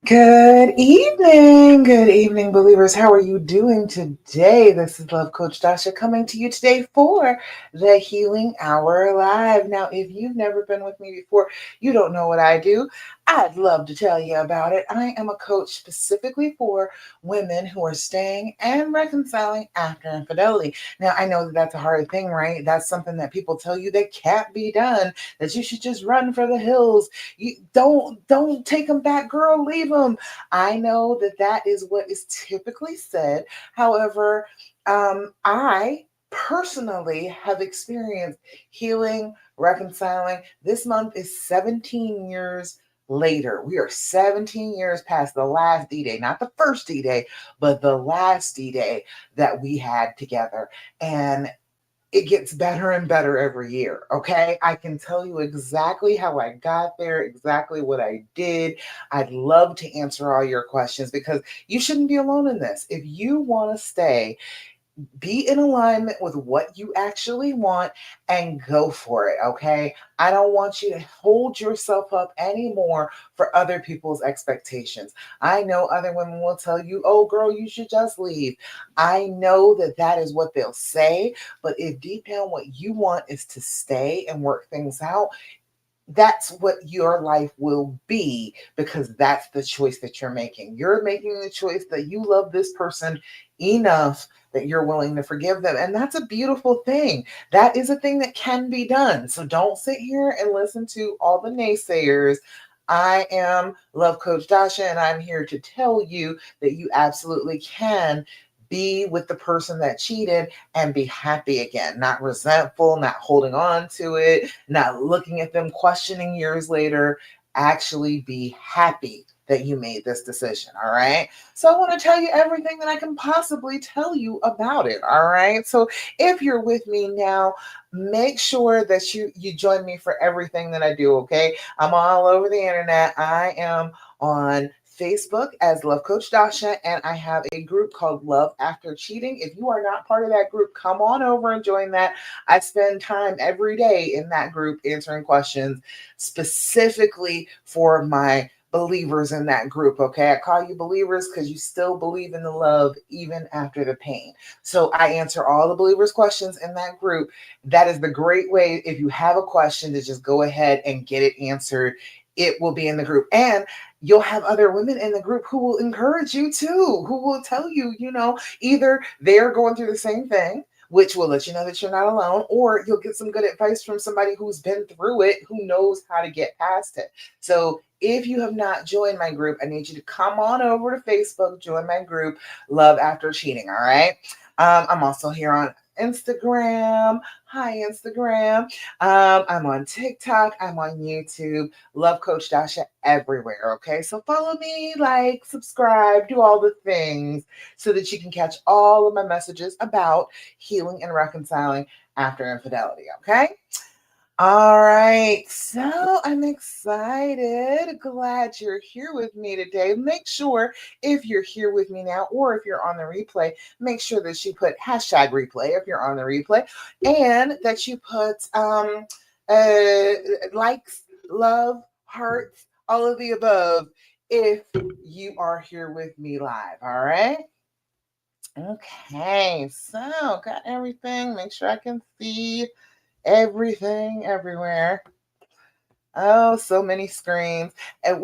Good evening, believers. How are you doing today? This is Love Coach Dasha coming to you today for the Healing Hour Live. Now, if you've never been with me before, you don't know what I do. I'd love to tell you about it. I am a coach specifically for women who are staying and reconciling after infidelity. Now, I know that that's a hard thing, right? That's something that people tell you that can't be done, that you should just run for the hills. You don't take them back, girl. Leave them. I know that that is what is typically said. However, I personally have experienced healing, reconciling. This month is 17 years later. We are 17 years past the last D Day, not the first D Day, but the last D Day that we had together. And it gets better and better every year. Okay. I can tell you exactly how I got there, exactly what I did. I'd love to answer all your questions because you shouldn't be alone in this. If you want to stay, be in alignment with what you actually want and go for it. Okay. I don't want you to hold yourself up anymore for other people's expectations. I know other women will tell you, oh, girl, you should just leave. I know that that is what they'll say. But if deep down what you want is to stay and work things out, that's what your life will be because that's the choice that you're making. You're making the choice that you love this person enough that you're willing to forgive them. And that's a beautiful thing. That is a thing that can be done. So don't sit here and listen to all the naysayers. I am Love Coach Dasha, and I'm here to tell you that you absolutely can be with the person that cheated and be happy again, not resentful, not holding on to it, not looking at them questioning years later. Actually be happy that you made this decision. All right. So I want to tell you everything that I can possibly tell you about it. All right. So if you're with me now, make sure that you join me for everything that I do. Okay. I'm all over the internet. I am on Facebook as Love Coach Dasha, and I have a group called Love After Cheating. If you are not part of that group, come on over and join that. I spend time every day in that group answering questions specifically for my believers in that group. Okay. I call you believers because you still believe in the love even after the pain. So I answer all the believers' questions in that group. That is the great way, if you have a question, to just go ahead and get it answered. It will be in the group. And you'll have other women in the group who will encourage you too, who will tell you, either they're going through the same thing, which will let you know that you're not alone, or you'll get some good advice from somebody who's been through it, who knows how to get past it. So if you have not joined my group, I need you to come on over to Facebook, join my group, Love After Cheating. All right. I'm also here on Instagram. Hi, Instagram. I'm on TikTok. I'm on YouTube. Love Coach Dasha everywhere. Okay. So follow me, like, subscribe, do all the things so that you can catch all of my messages about healing and reconciling after infidelity. Okay. All right, so I'm excited. Glad you're here with me today. Make sure if you're here with me now or if you're on the replay, make sure that you put hashtag replay if you're on the replay and that you put uh, likes, love, hearts, all of the above if you are here with me live. All right. Okay, so got everything. Make sure I can see everything everywhere. Oh, so many screens. And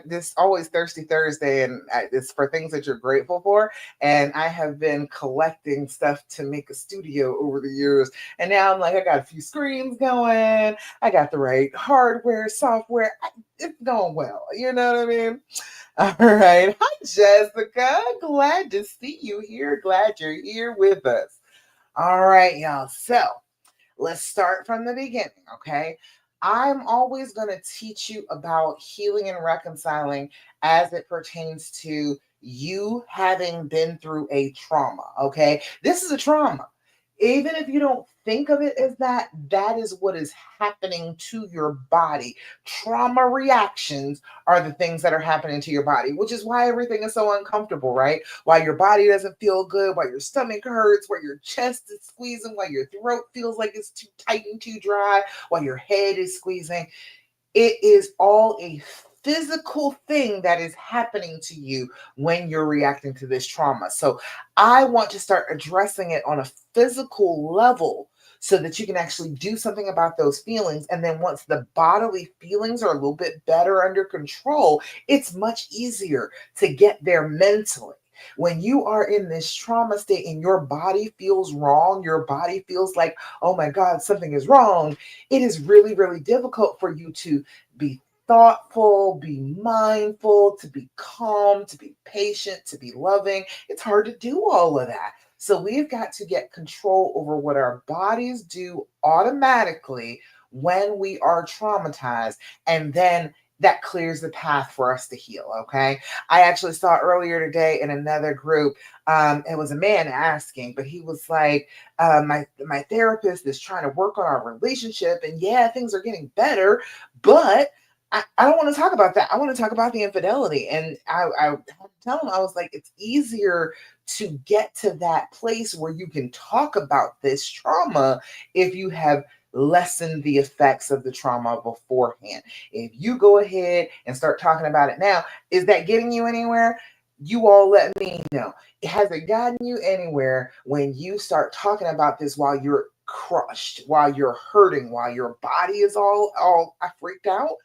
this always Thirsty Thursday, and it's for things that you're grateful for. And I have been collecting stuff to make a studio over the years. And now I'm like, I got a few screens going. I got the right hardware, software. It's going well. You know what I mean? All right. Hi, Jessica. Glad to see you here. Glad you're here with us. All right, y'all. So, let's start from the beginning, okay? I'm always going to teach you about healing and reconciling as it pertains to you having been through a trauma, okay? This is a trauma. Even if you don't think of it as that, that is what is happening to your body. Trauma reactions are the things that are happening to your body, which is why everything is so uncomfortable, right? Why your body doesn't feel good, why your stomach hurts, why your chest is squeezing, why your throat feels like it's too tight and too dry, why your head is squeezing. It is all a physical thing that is happening to you when you're reacting to this trauma. So I want to start addressing it on a physical level so that you can actually do something about those feelings. And then once the bodily feelings are a little bit better under control, it's much easier to get there mentally. When you are in this trauma state and your body feels wrong, your body feels like, oh my God, something is wrong, it is really, really difficult for you to be thoughtful, be mindful, to be calm, to be patient, to be loving. It's hard to do all of that. So we've got to get control over what our bodies do automatically when we are traumatized. And then that clears the path for us to heal. Okay. I actually saw earlier today in another group, it was a man asking, but he was like, my therapist is trying to work on our relationship. And yeah, things are getting better, but I don't want to talk about that. I want to talk about the infidelity. And I had to tell him, I was like, it's easier to get to that place where you can talk about this trauma if you have lessened the effects of the trauma beforehand. If you go ahead and start talking about it now, is that getting you anywhere? You all let me know. Has it gotten you anywhere when you start talking about this while you're crushed, while you're hurting, while your body is all freaked out?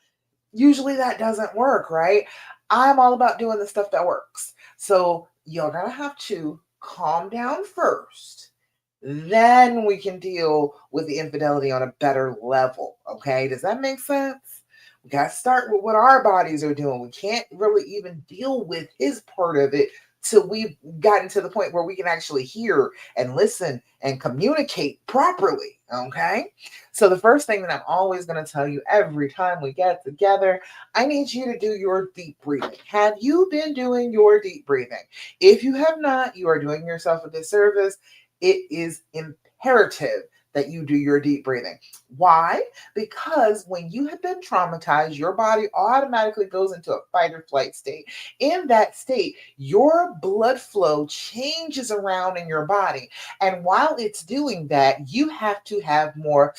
Usually that doesn't work, right? I'm all about doing the stuff that works. So you're going to have to calm down first. Then we can deal with the infidelity on a better level. Okay. Does that make sense? We got to start with what our bodies are doing. We can't really even deal with his part of it till we've gotten to the point where we can actually hear and listen and communicate properly. Okay. So the first thing that I'm always going to tell you every time we get together, I need you to do your deep breathing. Have you been doing your deep breathing? If you have not, you are doing yourself a disservice. It is imperative that you do your deep breathing. Why? Because when you have been traumatized, your body automatically goes into a fight or flight state. In that state, your blood flow changes around in your body. And while it's doing that, you have to have more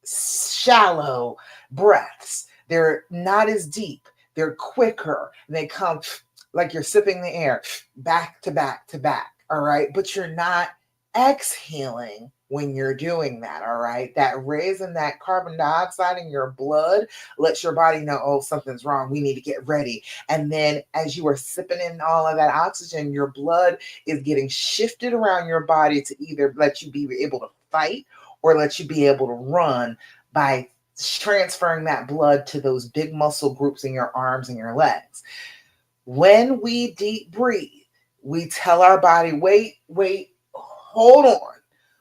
shallow breaths. They're not as deep, they're quicker. They come like you're sipping the air back to back to back. All right. But you're not exhaling when you're doing that. All right. That raising that carbon dioxide in your blood lets your body know, oh, something's wrong. We need to get ready. And then as you are sipping in all of that oxygen, your blood is getting shifted around your body to either let you be able to fight or let you be able to run by transferring that blood to those big muscle groups in your arms and your legs. When we deep breathe, we tell our body, wait, hold on.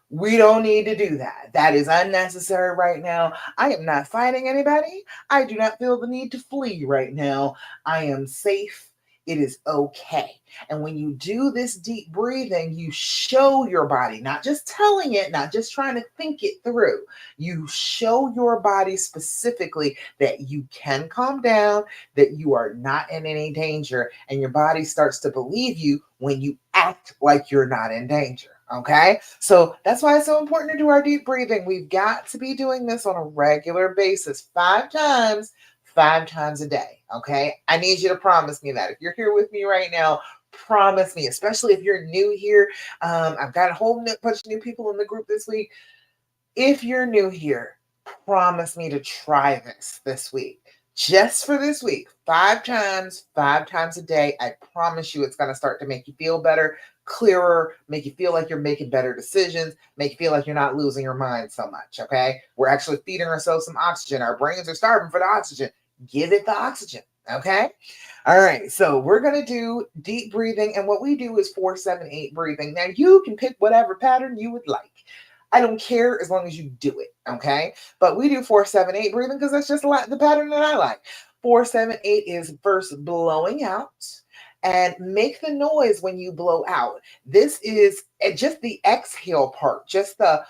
We don't need to do that. That is unnecessary right now. I am not fighting anybody. I do not feel the need to flee right now. I am safe. It is okay. And when you do this deep breathing, you show your body, not just telling it, not just trying to think it through. You show your body specifically that you can calm down, that you are not in any danger, and your body starts to believe you when you act like you're not in danger. Okay. So that's why it's so important to do our deep breathing. We've got to be doing this on a regular basis, 5 times a day. Okay. I need you to promise me that. If you're here with me right now, promise me, especially if you're new here. I've got a whole bunch of new people in the group this week. If you're new here, promise me to try this week. Just for this week, 5 times a day. I promise you it's going to start to make you feel better, clearer, make you feel like you're making better decisions, make you feel like you're not losing your mind so much. Okay. We're actually feeding ourselves some oxygen. Our brains are starving for the oxygen. Give it the oxygen. Okay. All right. So we're going to do deep breathing. And what we do is 4-7-8 breathing. Now you can pick whatever pattern you would like. I don't care as long as you do it. Okay. But we do 4-7-8 breathing because that's just the pattern that I like. 4-7-8 is first blowing out. And make the noise when you blow out. This is just the exhale part, just the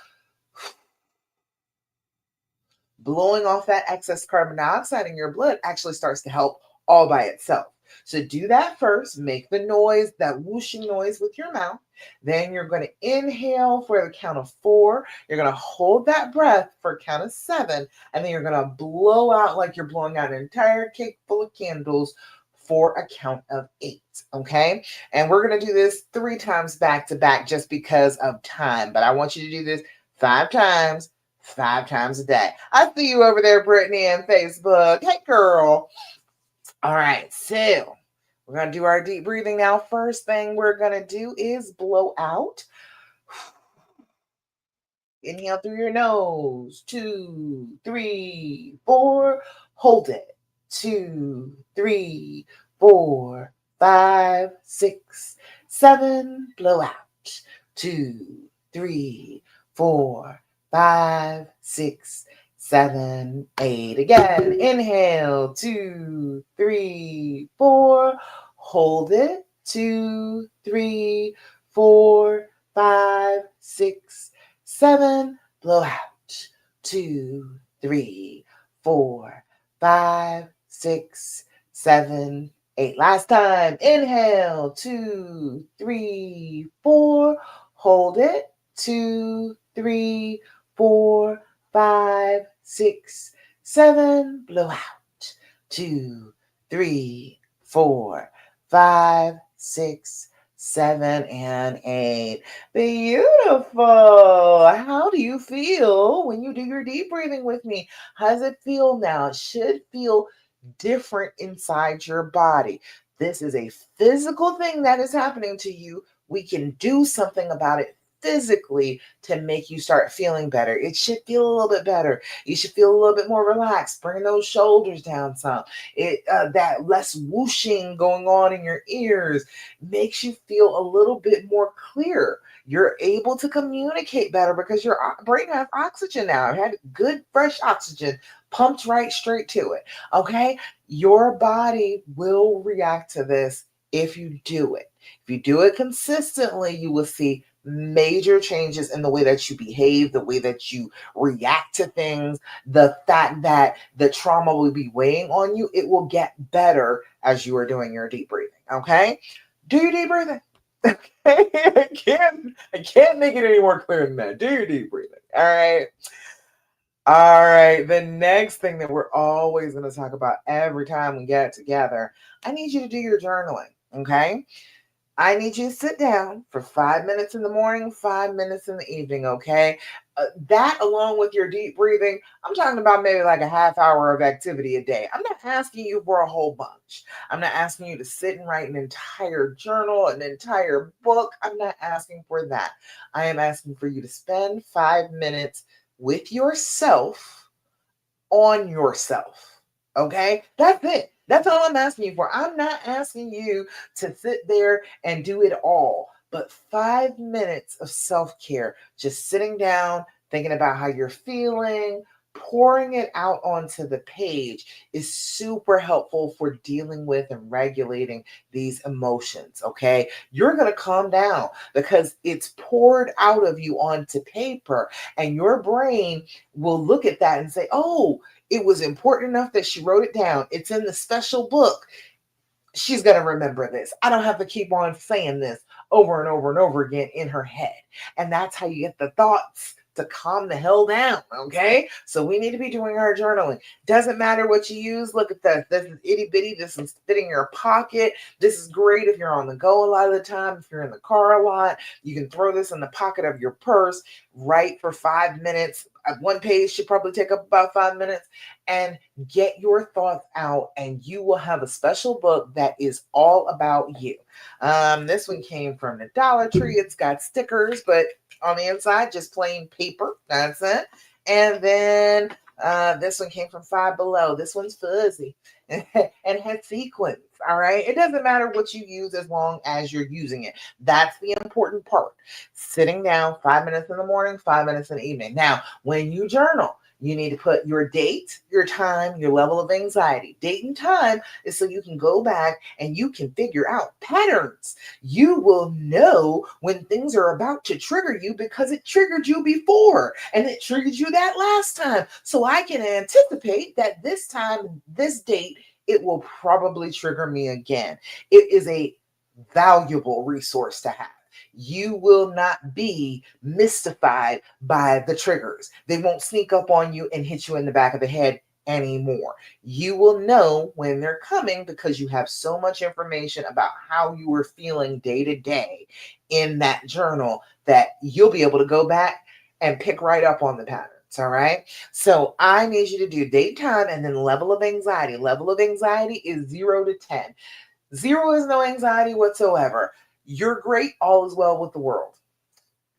blowing off that excess carbon dioxide in your blood actually starts to help all by itself. So do that first, make the noise, that whooshing noise with your mouth. Then you're going to inhale for the count of 4. You're going to hold that breath for a count of 7. And then you're going to blow out like you're blowing out an entire cake full of candles for a count of 8. Okay. And we're going to do this 3 times back to back just because of time. But I want you to do this 5 times, 5 times a day. I see you over there, Brittany, on Facebook. Hey, girl. All right. So we're going to do our deep breathing now. First thing we're going to do is blow out. Inhale through your nose. 2, 3, 4. Hold it. 2, 3, 4, 5, 6, 7. Blow out. 2, 3, 4, 5, 6, 7, 8. Again. Inhale. 2, 3, 4. Hold it. 2, 3, 4, 5, 6, 7. Blow out. 2, 3, 4, 5, 6, 7, 8. Last time. Inhale. 2, 3, 4. Hold it. 2, 3, 4, 5, 6, 7. Blow out. 2, 3, 4, 5, 6, 7, and 8. Beautiful. How do you feel when you do your deep breathing with me? How does it feel now? It should feel different inside your body. This is a physical thing that is happening to you. We can do something about it physically to make you start feeling better. It should feel a little bit better. You should feel a little bit more relaxed. Bring those shoulders down some. That less whooshing going on in your ears makes you feel a little bit more clear. You're able to communicate better because your brain has oxygen now. It had good, fresh oxygen pumped right straight to it. Okay? Your body will react to this if you do it. If you do it consistently, you will see major changes in the way that you behave, the way that you react to things, the fact that the trauma will be weighing on you. It will get better as you are doing your deep breathing. Okay? Do your deep breathing. Okay? I can't make it any more clear than that. Do your deep breathing. All right. All right. The next thing that we're always going to talk about every time we get together, I need you to do your journaling. Okay? I need you to sit down for 5 minutes in the morning, 5 minutes in the evening, okay? That along with your deep breathing, I'm talking about maybe like a half hour of activity a day. I'm not asking you for a whole bunch. I'm not asking you to sit and write an entire journal, an entire book. I'm not asking for that. I am asking for you to spend 5 minutes with yourself on yourself. Okay? That's it. That's all I'm asking you for. I'm not asking you to sit there and do it all, but 5 minutes of self care, just sitting down, thinking about how you're feeling, pouring it out onto the page is super helpful for dealing with and regulating these emotions. Okay? You're going to calm down because it's poured out of you onto paper, and your brain will look at that and say, oh, it was important enough that she wrote it down. It's in the special book. She's going to remember this. I don't have to keep on saying this over and over and over again in her head. And that's how you get the thoughts to calm the hell down. Okay. So we need to be doing our journaling. Doesn't matter what you use. Look at this. This is itty bitty. This is fitting your pocket. This is great if you're on the go a lot of the time. If you're in the car a lot, you can throw this in the pocket of your purse, write for 5 minutes. One page should probably take up about 5 minutes, and get your thoughts out, and you will have a special book that is all about you. This one came from the Dollar Tree. It's got stickers, but on the inside, just plain paper. That's it. And then this one came from Five Below. This one's fuzzy and has sequins. All right. It doesn't matter what you use as long as you're using it. That's the important part. Sitting down 5 minutes in the morning, 5 minutes in the evening. Now, when you journal, you need to put your date, your time, your level of anxiety. Date and time is so you can go back and you can figure out patterns. You will know when things are about to trigger you because it triggered you before and it triggered you that last time. So I can anticipate that this time, this date, it will probably trigger me again. It is a valuable resource to have. You will not be mystified by the triggers. They won't sneak up on you and hit you in the back of the head anymore. You will know when they're coming because you have so much information about how you were feeling day to day in that journal that you'll be able to go back and pick right up on the patterns. All right. So I need you to do date, time, and then level of anxiety. Level of anxiety is 0 to 10. 0 is no anxiety whatsoever. You're great. All is well with the world.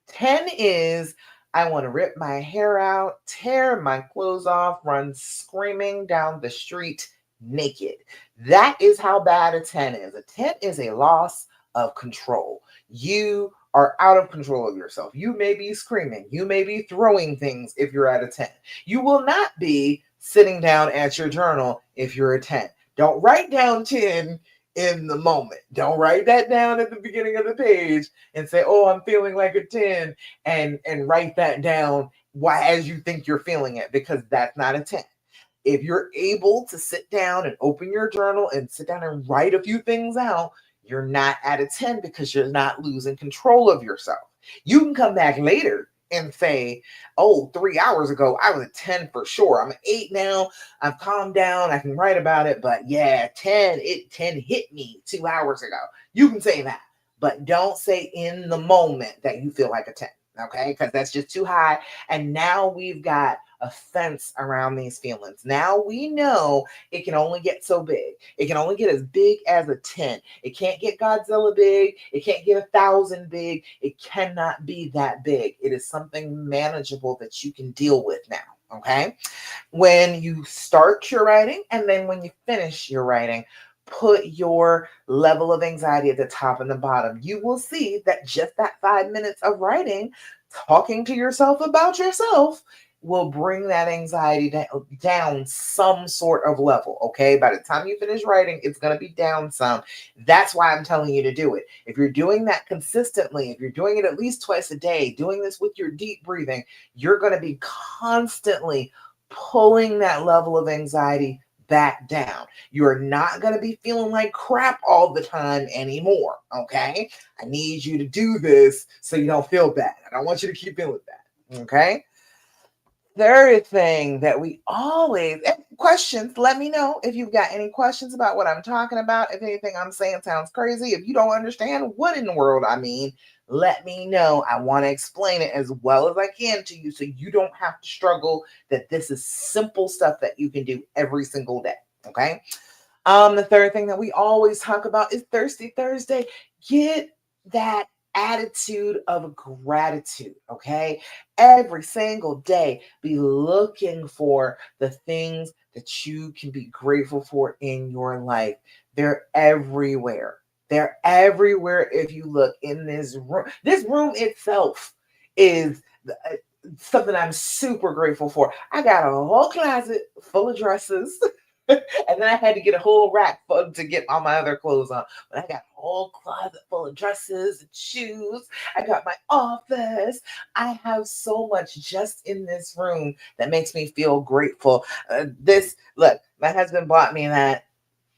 10 is I want to rip my hair out, tear my clothes off, run screaming down the street naked. That is how bad a 10 is. A 10 is a loss of control. You are out of control of yourself. You may be screaming. You may be throwing things if you're at a 10. You will not be sitting down at your journal if you're a 10. Don't write down 10 in the moment. Don't write that down at the beginning of the page and say, "Oh, I'm feeling like a 10," and write that down as you think you're feeling it, because that's not a 10. If you're able to sit down and open your journal and sit down and write a few things out, you're not at a 10 because you're not losing control of yourself. You can come back later and say, "Oh, 3 hours ago, I was a 10 for sure. I'm an 8 now. I've calmed down. I can write about it. But yeah, 10 hit me 2 hours ago." You can say that, but don't say in the moment that you feel like a 10. Okay, because that's just too high. And now we've got a fence around these feelings. Now we know it can only get so big. It can only get as big as a 10. It can't get Godzilla big. It can't get 1,000 big. It cannot be that big. It is something manageable that you can deal with now. Okay. When you start your writing and then when you finish your writing, put your level of anxiety at the top and the bottom. You will see that just that 5 minutes of writing, talking to yourself about yourself, will bring that anxiety down some sort of level. Okay. By the time you finish writing, it's going to be down some. That's why I'm telling you to do it. If you're doing that consistently, if you're doing it at least twice a day, doing this with your deep breathing, you're going to be constantly pulling that level of anxiety back down. You're not going to be feeling like crap all the time anymore. Okay. I need you to do this so you don't feel bad. I don't want you to keep feeling bad. Okay. Third thing that we always questions, let me know if you've got any questions about what I'm talking about. If anything I'm saying sounds crazy, if you don't understand what in the world I mean, let me know. I want to explain it as well as I can to you so you don't have to struggle, that this is simple stuff that you can do every single day. Okay. The third thing that we always talk about is Thirsty Thursday. Get that attitude of gratitude, okay? Every single day, be looking for the things that you can be grateful for in your life. They're everywhere. They're everywhere if you look in this room. This room itself is something I'm super grateful for. I got a whole closet full of dresses. And then I had to get a whole rack to get all my other clothes on. But I got a whole closet full of dresses and shoes. I got my office. I have so much just in this room that makes me feel grateful. Look, my husband bought me that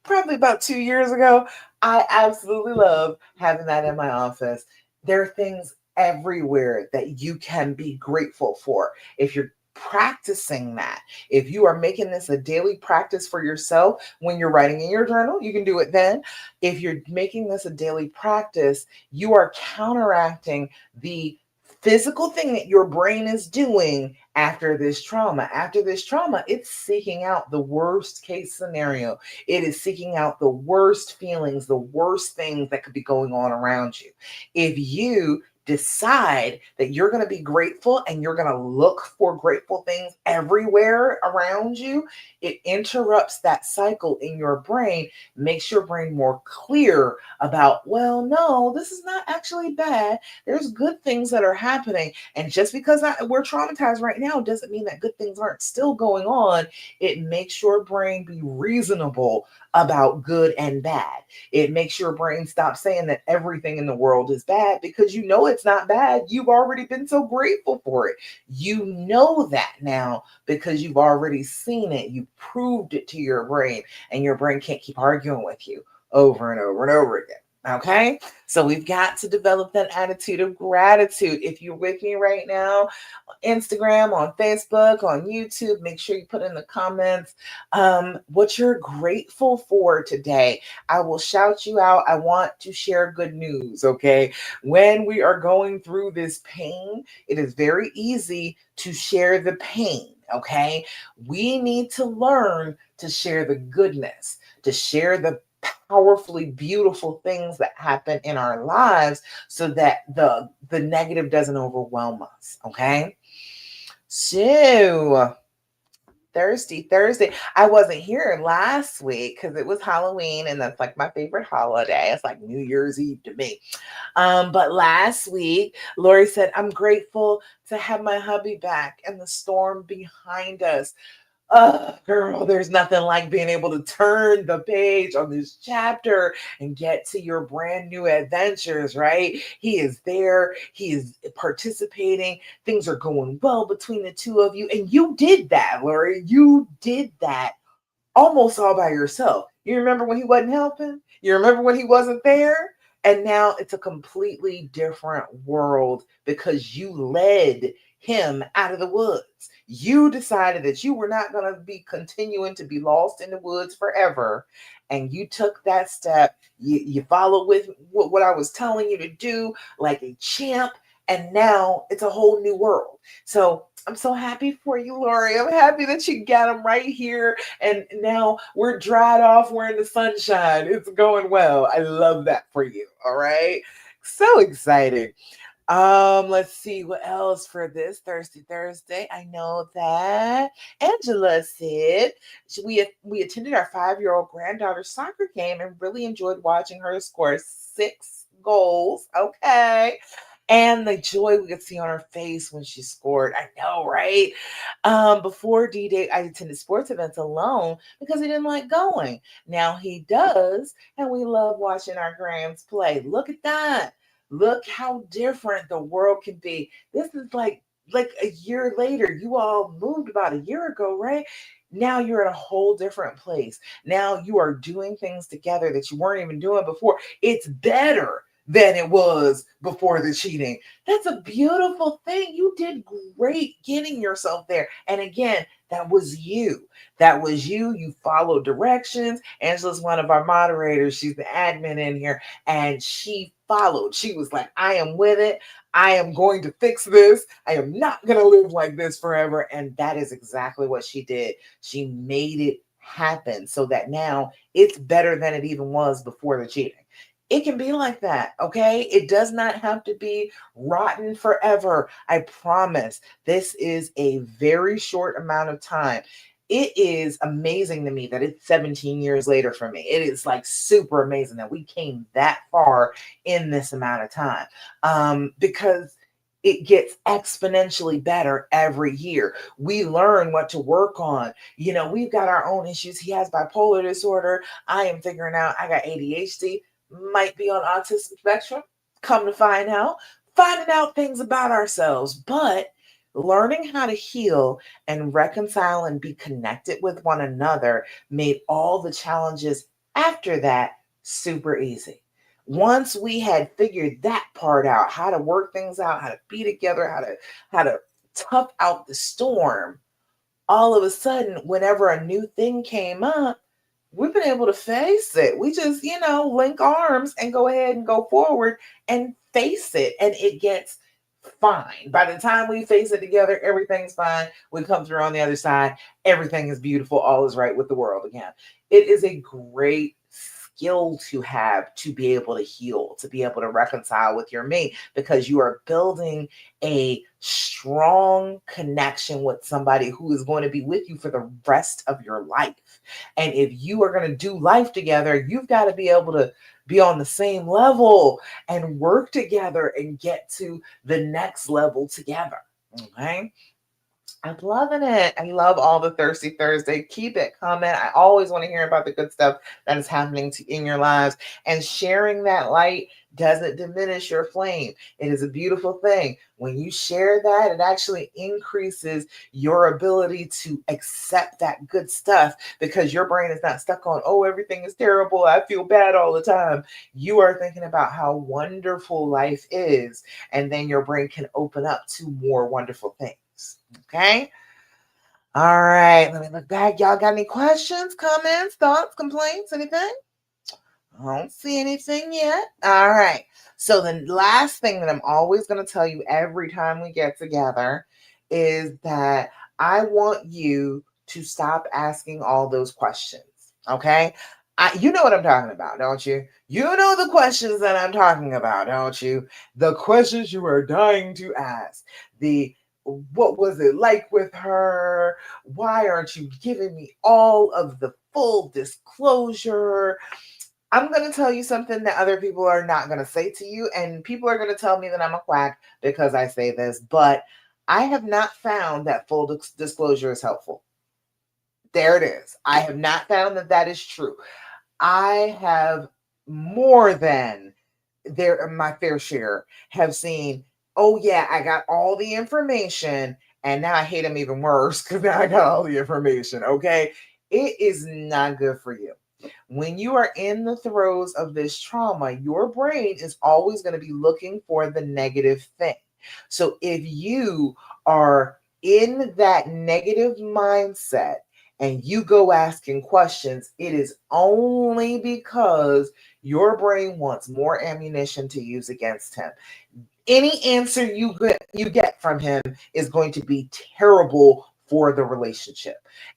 probably about 2 years ago. I absolutely love having that in my office. There are things everywhere that you can be grateful for. If you're practicing that, if you are making this a daily practice for yourself when you're writing in your journal, you can do it then. If you're making this a daily practice, you are counteracting the physical thing that your brain is doing after this trauma. After this trauma, it's seeking out the worst case scenario. It is seeking out the worst feelings, the worst things that could be going on around you. If you decide that you're going to be grateful and you're going to look for grateful things everywhere around you, it interrupts that cycle in your brain, makes your brain more clear about, well, no, this is not actually bad. There's good things that are happening. And just because we're traumatized right now doesn't mean that good things aren't still going on. It makes your brain be reasonable about good and bad. It makes your brain stop saying that everything in the world is bad, because you know it's not bad. You've already been so grateful for it. You know that now because you've already seen it. You proved it to your brain, and your brain can't keep arguing with you over and over and over again. Okay, so we've got to develop that attitude of gratitude. If you're with me right now, Instagram, on Facebook, on YouTube. Make sure you put in the comments what you're grateful for today. I will shout you out. I want to share good news, okay? When we are going through this pain, it is very easy to share the pain, okay? We need to learn to share the goodness, to share the powerfully beautiful things that happen in our lives so that the negative doesn't overwhelm us, okay? So, Thursday. I wasn't here last week because it was Halloween, and that's like my favorite holiday. It's like New Year's Eve to me. But last week, Lori said, I'm grateful to have my hubby back and the storm behind us. Girl, there's nothing like being able to turn the page on this chapter and get to your brand new adventures, right? He is there, he is participating, things are going well between the two of you. And you did that, Lori. You did that almost all by yourself. You remember when he wasn't helping? You remember when he wasn't there? And now it's a completely different world because you led him out of the woods. You decided that you were not going to be continuing to be lost in the woods forever. And you took that step. You followed with what I was telling you to do like a champ. And now it's a whole new world. So I'm so happy for you, Lori. I'm happy that you got him right here. And now we're dried off. We're in the sunshine. It's going well. I love that for you. All right. So exciting. Let's see what else for this Thursday. I know that Angela said we attended our 5-year-old granddaughter's soccer game and really enjoyed watching her score 6 goals. Okay. And the joy we could see on her face when she scored. I know, right? Before D-Day, I attended sports events alone because he didn't like going. Now he does, and we love watching our grands play. Look at that. Look how different the world can be. This is like a year later. You all moved about a year ago, right? Now you're in a whole different place. Now you are doing things together that you weren't even doing before. It's better than it was before the cheating. That's a beautiful thing. You did great getting yourself there. And again, that was you. That was you. You followed directions. Angela's one of our moderators. She's the admin in here. And she followed. She was like, I am with it. I am going to fix this. I am not going to live like this forever. And that is exactly what she did. She made it happen so that now it's better than it even was before the cheating. It can be like that, okay? It does not have to be rotten forever. I promise. This is a very short amount of time. It is amazing to me that it's 17 years later for me. It is like super amazing that we came that far in this amount of time, because it gets exponentially better every year. We learn what to work on. We've got our own issues. He has bipolar disorder. I am figuring out I got ADHD, might be on autism spectrum. Come to finding out things about ourselves, but learning how to heal and reconcile and be connected with one another made all the challenges after that super easy. Once we had figured that part out, how to work things out, how to be together, how to tough out the storm, all of a sudden, whenever a new thing came up, we've been able to face it. We just, link arms and go ahead and go forward and face it. And it gets fine. By the time we face it together, everything's fine. We come through on the other side. Everything is beautiful. All is right with the world again. It is a great skill to have to be able to heal, to be able to reconcile with your mate, because you are building a strong connection with somebody who is going to be with you for the rest of your life. And if you are going to do life together, you've got to be able to be on the same level and work together and get to the next level together. Okay. I'm loving it. I love all the Thirsty Thursday. Keep it coming. I always want to hear about the good stuff that is happening in your lives. And sharing that light doesn't diminish your flame. It is a beautiful thing. When you share that, it actually increases your ability to accept that good stuff because your brain is not stuck on, oh, everything is terrible. I feel bad all the time. You are thinking about how wonderful life is. And then your brain can open up to more wonderful things. Okay. All right. Let me look back. Y'all got any questions, comments, thoughts, complaints, anything? I don't see anything yet. All right. So the last thing that I'm always going to tell you every time we get together is that I want you to stop asking all those questions. Okay. You know what I'm talking about, don't you? You know the questions that I'm talking about, don't you? The questions you are dying to ask. The what was it like with her? Why aren't you giving me all of the full disclosure? I'm going to tell you something that other people are not going to say to you, and people are going to tell me that I'm a quack because I say this, but I have not found that full disclosure is helpful. There it is. I have not found that that is true. I have more than my fair share have seen, oh yeah, I got all the information and now I hate him even worse because now I got all the information. Okay. It is not good for you. When you are in the throes of this trauma, your brain is always going to be looking for the negative thing. So if you are in that negative mindset and you go asking questions, it is only because your brain wants more ammunition to use against him. Any answer you get from him is going to be terrible for the relationship.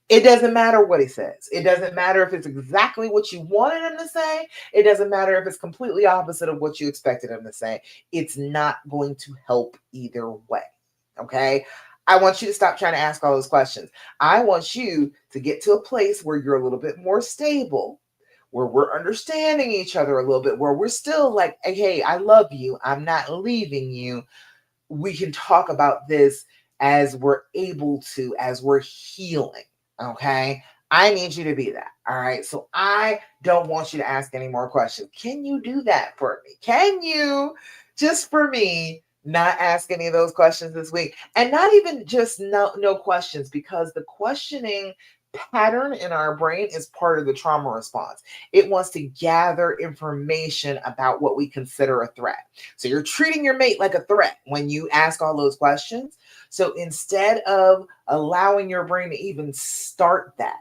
It doesn't matter what he says. It doesn't matter if it's exactly what you wanted him to say. It doesn't matter if it's completely opposite of what you expected him to say. It's not going to help either way. Okay? I want you to stop trying to ask all those questions. I want you to get to a place where you're a little bit more stable, where we're understanding each other a little bit, where we're still like, hey, I love you. I'm not leaving you. We can talk about this as we're able to, as we're healing. Okay. I need you to be that. All right. So I don't want you to ask any more questions. Can you do that for me? Can you, just for me, not ask any of those questions this week? And not even just no questions, because the questioning pattern in our brain is part of the trauma response. It wants to gather information about what we consider a threat. So you're treating your mate like a threat when you ask all those questions. So instead of allowing your brain to even start that,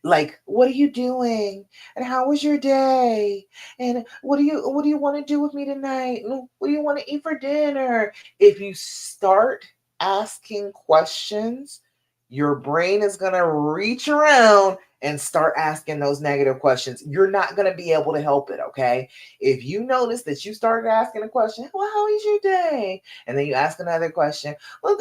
like, what are you doing? And how was your day? And what do you want to do with me tonight? And what do you want to eat for dinner? If you start asking questions, your brain is going to reach around and start asking those negative questions. You're not going to be able to help it, okay? If you notice that you started asking a question, well, how was your day? And then you ask another question, well,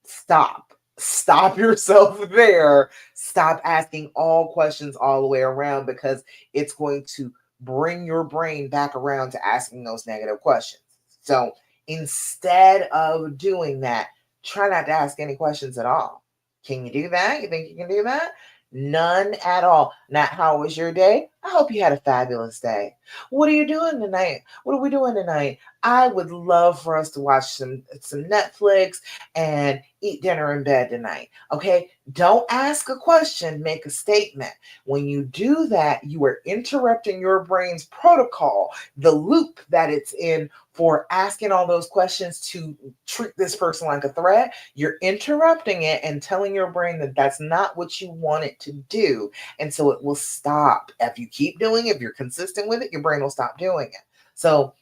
stop yourself there. Stop asking all questions all the way around, because it's going to bring your brain back around to asking those negative questions. So instead of doing that, try not to ask any questions at all. Can you do that? You think you can do that? None at all. Not how was your day? I hope you had a fabulous day. What are you doing tonight? What are we doing tonight? I would love for us to watch some Netflix and eat dinner in bed tonight. Okay? Don't ask a question, make a statement. When you do that, you are interrupting your brain's protocol, the loop that it's in for asking all those questions to treat this person like a threat. You're interrupting it and telling your brain that that's not what you want it to do. And so it will stop. If you keep doing it, if you're consistent with it, your brain will stop doing it. So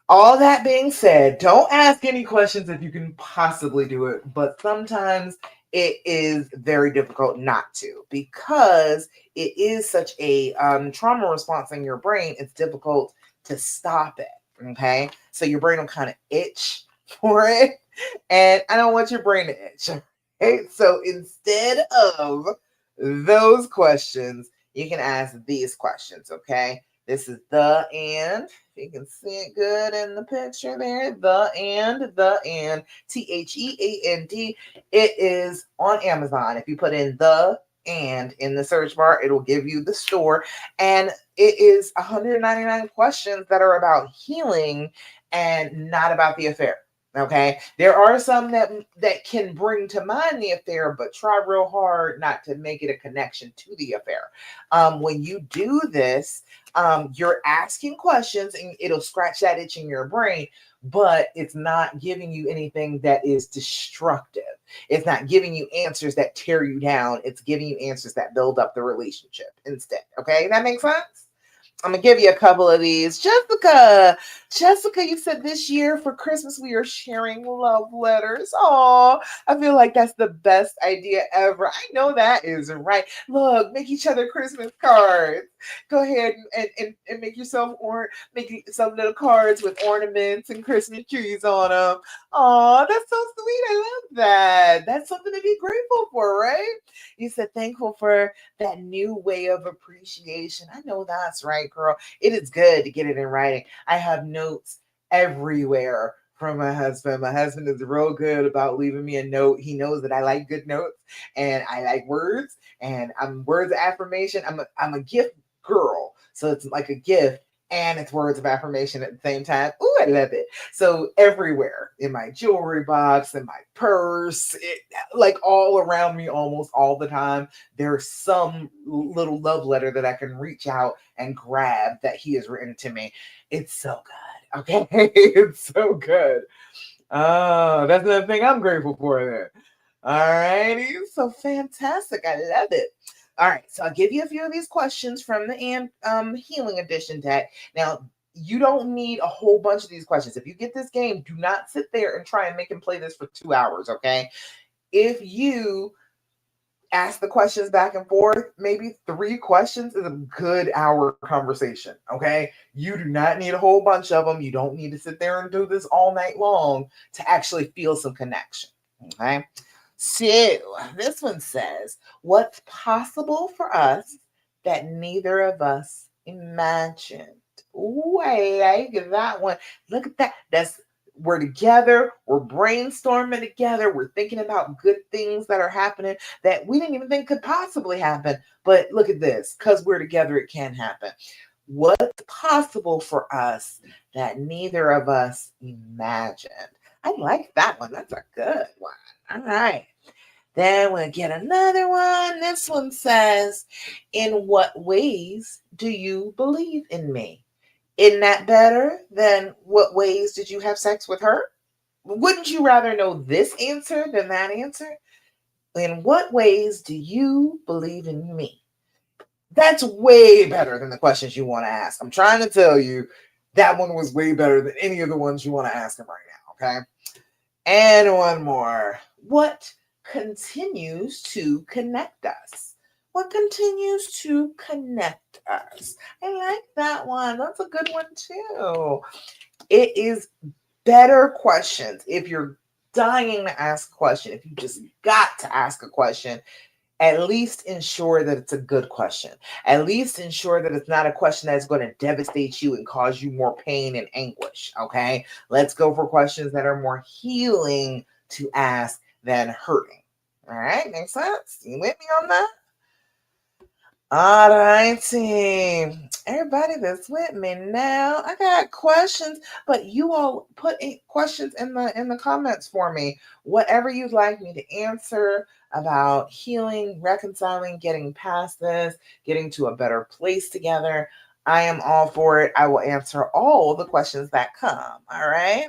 all that being said, don't ask any questions if you can possibly do it, but sometimes it is very difficult not to, because it is such a trauma response in your brain. It's difficult to stop it. Okay. So your brain will kind of itch for it. And I don't want your brain to itch. Okay? So instead of those questions, you can ask these questions. Okay. This is the and. If you can see it good in the picture there, the and, THEAND. It is on Amazon. If you put in the and in the search bar, it'll give you the store. And it is 199 questions that are about healing and not about the affair. Okay, there are some that can bring to mind the affair, but try real hard not to make it a connection to the affair. When you do this, you're asking questions and it'll scratch that itch in your brain, but it's not giving you anything that is destructive. It's not giving you answers that tear you down. It's giving you answers that build up the relationship instead. Okay, that makes sense? I'm gonna give you a couple of these. Jessica, you said this year for Christmas we are sharing love letters. Oh, I feel like that's the best idea ever. I know that is right. Look, make each other Christmas cards. Go ahead and make yourself make some little cards with ornaments and Christmas trees on them. Oh, that's so sweet. I love that. That's something to be grateful for, right? You said thankful for that new way of appreciation. I know that's right, girl. It is good to get it in writing. I have notes everywhere from my husband. My husband is real good about leaving me a note. He knows that I like good notes and I like words and I'm words of affirmation. I'm a gift girl. So it's like a gift and it's words of affirmation at the same time. Ooh, I love it. So everywhere in my jewelry box, in my purse, like all around me almost all the time, there's some little love letter that I can reach out and grab that he has written to me. It's so good. Okay. It's so good. Oh, that's another thing I'm grateful for then. All righty. So fantastic. I love it. All right. So I'll give you a few of these questions from the Healing Edition deck. Now, you don't need a whole bunch of these questions. If you get this game, do not sit there and try and make him play this for 2 hours, okay? If you ask the questions back and forth, maybe 3 questions is a good hour conversation, okay? You do not need a whole bunch of them. You don't need to sit there and do this all night long to actually feel some connection, okay? So this one says, what's possible for us that neither of us imagined? Ooh, I like that one. Look at that. We're together, we're brainstorming together, we're thinking about good things that are happening that we didn't even think could possibly happen. But look at this, because we're together, it can happen. What's possible for us that neither of us imagined? I like that one. That's a good one. All right. Then we'll get another one. This one says, in what ways do you believe in me? Isn't that better than what ways did you have sex with her? Wouldn't you rather know this answer than that answer? In what ways do you believe in me? That's way better than the questions you want to ask. I'm trying to tell you that one was way better than any of the ones you want to ask him right now, okay? And one more. What continues to connect us? What continues to connect us? I like that one. That's a good one too. It is better questions. If you're dying to ask a question, if you just got to ask a question, at least ensure that it's a good question. At least ensure that it's not a question that's going to devastate you and cause you more pain and anguish. Okay. Let's go for questions that are more healing to ask than hurting. All right. Makes sense? You with me on that? All right, team. Everybody that's with me now, I got questions, but you all put questions in the comments for me. Whatever you'd like me to answer about healing, reconciling, getting past this, getting to a better place together. I am all for it. I will answer all the questions that come. All right.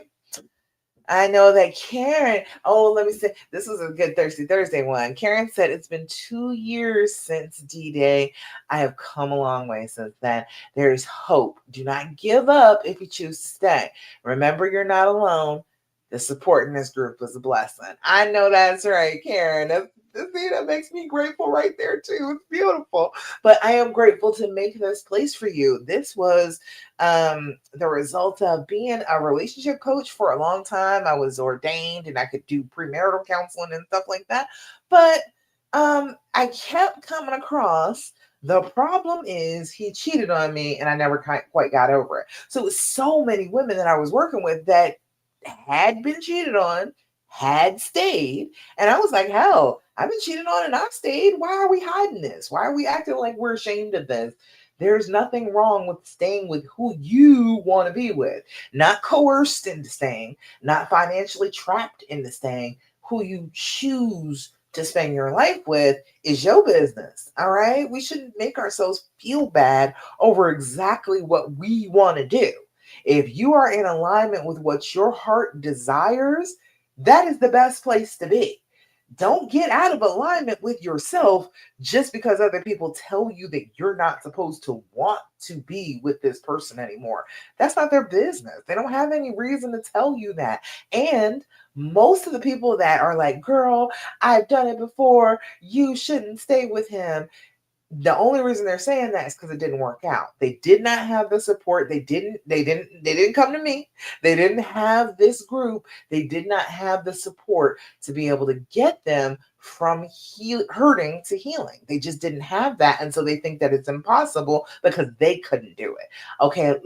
I know that Karen, oh, let me say, this was a good Thirsty Thursday one. Karen said, it's been 2 years since D-Day. I have come a long way since then. There is hope. Do not give up if you choose to stay. Remember, you're not alone. The support in this group was a blessing. I know that's right, Karen. That makes me grateful right there, too. It's beautiful. But I am grateful to make this place for you. This was the result of being a relationship coach for a long time. I was ordained and I could do premarital counseling and stuff like that. But I kept coming across The problem is he cheated on me and I never quite got over it. So it was so many women that I was working with that had been cheated on, had stayed. And I was like, hell, I've been cheated on and I've stayed. Why are we hiding this? Why are we acting like we're ashamed of this? There's nothing wrong with staying with who you want to be with, not coerced into staying, not financially trapped into staying. Who you choose to spend your life with is your business. All right. We shouldn't make ourselves feel bad over exactly what we want to do. If you are in alignment with what your heart desires, that is the best place to be. Don't get out of alignment with yourself just because other people tell you that you're not supposed to want to be with this person anymore. That's not their business. They don't have any reason to tell you that. And most of the people that are like, girl, I've done it before, you shouldn't stay with him, the only reason they're saying that is because it didn't work out. They did not have the support. They didn't come to me. They didn't have this group. They did not have the support to be able to get them from hurting to healing. They just didn't have that. And so they think that it's impossible because they couldn't do it. Okay,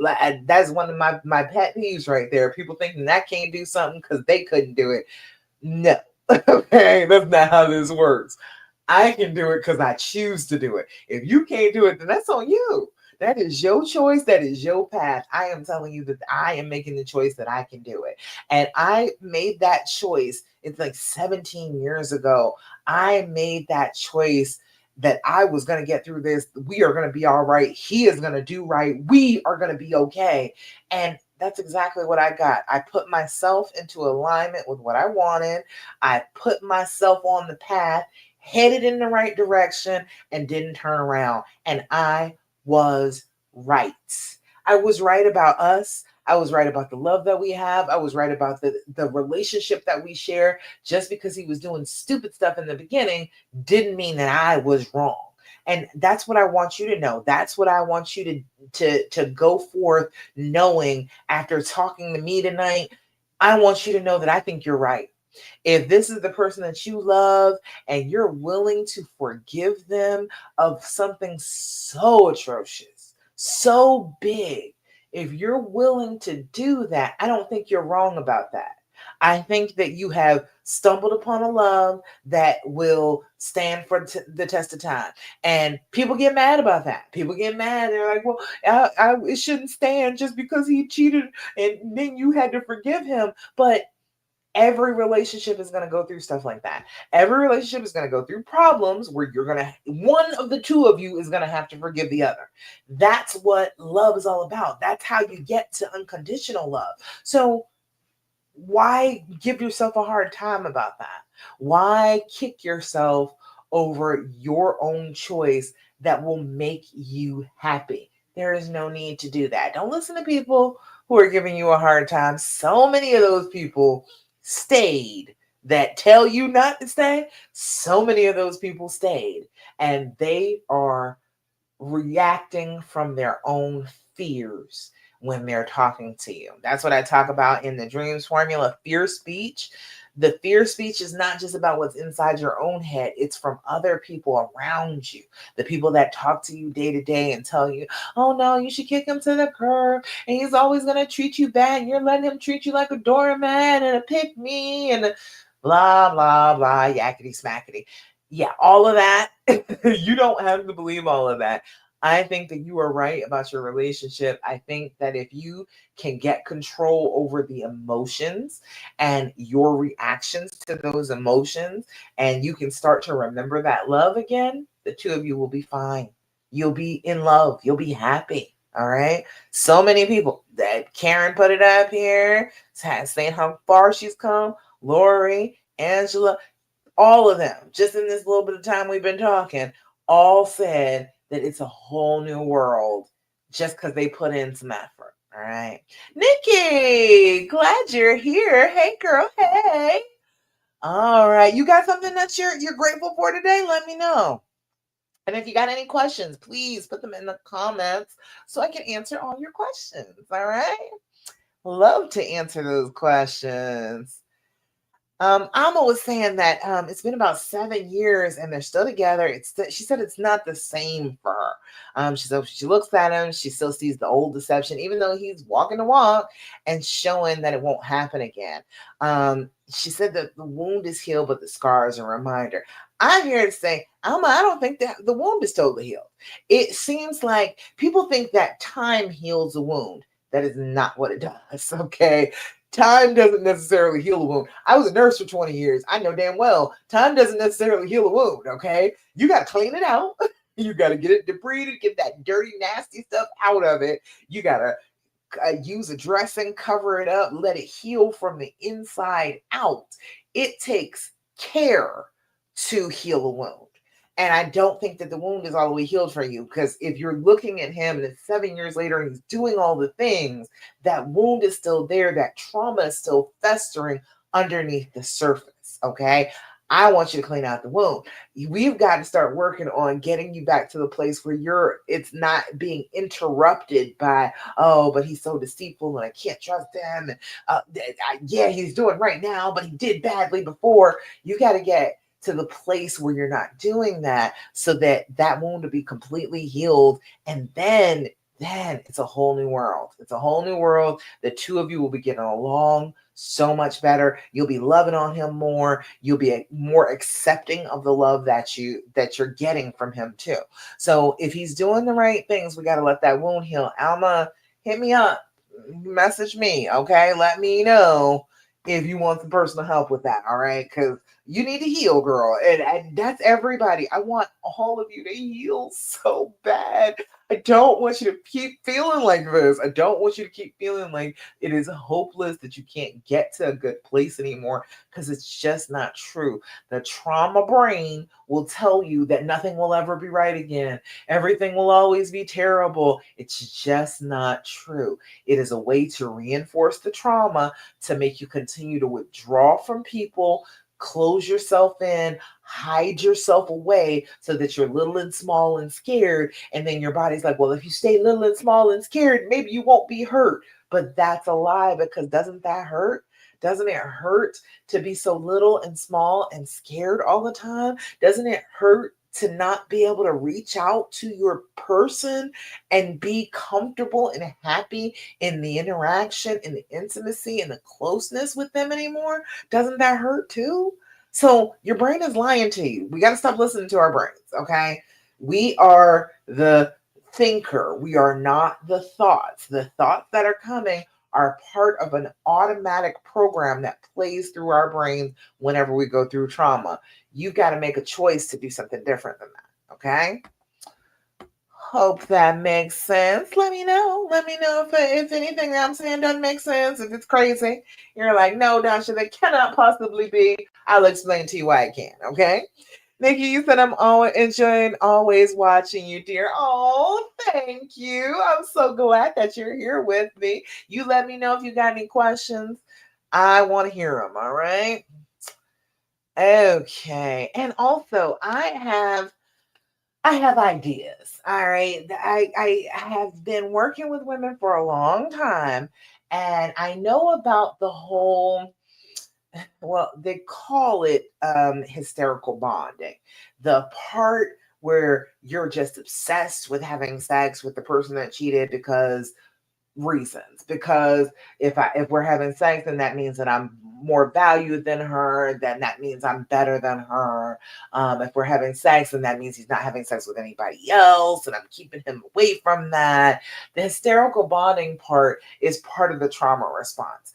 that's one of my pet peeves right there. People thinking that can't do something because they couldn't do it. No. Okay, that's not how this works. I can do it because I choose to do it. If you can't do it, then that's on you. That is your choice. That is your path. I am telling you that I am making the choice that I can do it. And I made that choice. It's like 17 years ago. I made that choice that I was going to get through this. We are going to be all right. He is going to do right. We are going to be okay. And that's exactly what I got. I put myself into alignment with what I wanted. I put myself on the path, headed in the right direction, and didn't turn around. And I was right. I was right about us. I was right about the love that we have. I was right about the relationship that we share. Just because he was doing stupid stuff in the beginning didn't mean that I was wrong. And that's what I want you to know. That's what I want you to go forth knowing after talking to me tonight. I want you to know that I think you're right. If this is the person that you love and you're willing to forgive them of something so atrocious, so big, if you're willing to do that, I don't think you're wrong about that. I think that you have stumbled upon a love that will stand for the test of time. And people get mad about that. People get mad. They're like, well, it shouldn't stand just because he cheated and then you had to forgive him. But every relationship is going to go through stuff like that. Every relationship is going to go through problems where one of the two of you is going to have to forgive the other. That's what love is all about. That's how you get to unconditional love. So why give yourself a hard time about that? Why kick yourself over your own choice that will make you happy? There is no need to do that. Don't listen to people who are giving you a hard time. So many of those people stayed that tell you not to stay. So many of those people stayed and they are reacting from their own fears when they're talking to you. That's what I talk about in the dreams formula, fear speech. The fear speech is not just about what's inside your own head, it's from other people around you. The people that talk to you day to day and tell you, oh no, you should kick him to the curb and he's always going to treat you bad. And you're letting him treat you like a doormat and a pick me and a blah, blah, blah, yakety smackety. Yeah, all of that. You don't have to believe all of that. I think that you are right about your relationship. I think that if you can get control over the emotions and your reactions to those emotions, and you can start to remember that love again, the two of you will be fine. You'll be in love. You'll be happy. All right. So many people that Karen put it up here saying how far she's come. Lori, Angela, all of them, just in this little bit of time we've been talking, all said that it's a whole new world just because they put in some effort. All right. Nikki, glad you're here. Hey, girl. Hey. All right. You got something that you're grateful for today? Let me know. And if you got any questions, please put them in the comments so I can answer all your questions. All right. Love to answer those questions. Alma was saying that it's been about 7 years and they're still together. She said it's not the same for her. She said she looks at him, she still sees the old deception, even though he's walking the walk and showing that it won't happen again. She said that the wound is healed, but the scar is a reminder. I'm here to say, Alma, I don't think that the wound is totally healed. It seems like people think that time heals a wound. That is not what it does. Okay. Time doesn't necessarily heal a wound. I was a nurse for 20 years. I know damn well time doesn't necessarily heal a wound. Okay. You got to clean it out. You got to get it debrided, get that dirty, nasty stuff out of it. You got to use a dressing, cover it up, let it heal from the inside out. It takes care to heal a wound. And I don't think that the wound is all the way healed for you, because if you're looking at him and it's 7 years later and he's doing all the things, that wound is still there. That trauma is still festering underneath the surface. Okay. I want you to clean out the wound. We've got to start working on getting you back to the place where it's not being interrupted by, oh, but he's so deceitful and I can't trust him. And yeah, he's doing right now, but he did badly before. You got to get to the place where you're not doing that, so that that wound will be completely healed. And then it's a whole new world. It's a whole new world. The two of you will be getting along so much better. You'll be loving on him more. You'll be more accepting of the love that you're getting from him too. So if he's doing the right things, we got to let that wound heal. Alma, hit me up, message me, okay? Let me know if you want some personal help with that, all right? Because you need to heal, girl. And that's everybody. I want all of you to heal so bad. I don't want you to keep feeling like this. I don't want you to keep feeling like it is hopeless, that you can't get to a good place anymore, because it's just not true. The trauma brain will tell you that nothing will ever be right again. Everything will always be terrible. It's just not true. It is a way to reinforce the trauma, to make you continue to withdraw from people, close yourself in, hide yourself away, so that you're little and small and scared. And then your body's like, well, if you stay little and small and scared, maybe you won't be hurt. But that's a lie, because doesn't that hurt? Doesn't it hurt to be so little and small and scared all the time? Doesn't it hurt to not be able to reach out to your person and be comfortable and happy in the interaction, in the intimacy, and the closeness with them anymore? Doesn't that hurt too? So your brain is lying to you. We got to stop listening to our brains, okay? We are the thinker. We are not the thoughts. The thoughts that are coming are part of an automatic program that plays through our brains whenever we go through trauma. You've got to make a choice to do something different than that, okay? Hope that makes sense. Let me know. Let me know if anything that I'm saying doesn't make sense. If it's crazy, you're like, no, Dasha, that cannot possibly be. I'll explain to you why it can, okay? Nikki, you said I'm enjoying always watching you, dear. Oh, thank you. I'm so glad that you're here with me. You let me know if you got any questions. I want to hear them, all right? Okay. And also, I have ideas. All right. I have been working with women for a long time, and I know about the whole, well, they call it hysterical bonding. The part where you're just obsessed with having sex with the person that cheated because reasons. Because if we're having sex, then that means that I'm more valued than her, then that means I'm better than her. If we're having sex, then that means he's not having sex with anybody else, and I'm keeping him away from that. The hysterical bonding part is part of the trauma response,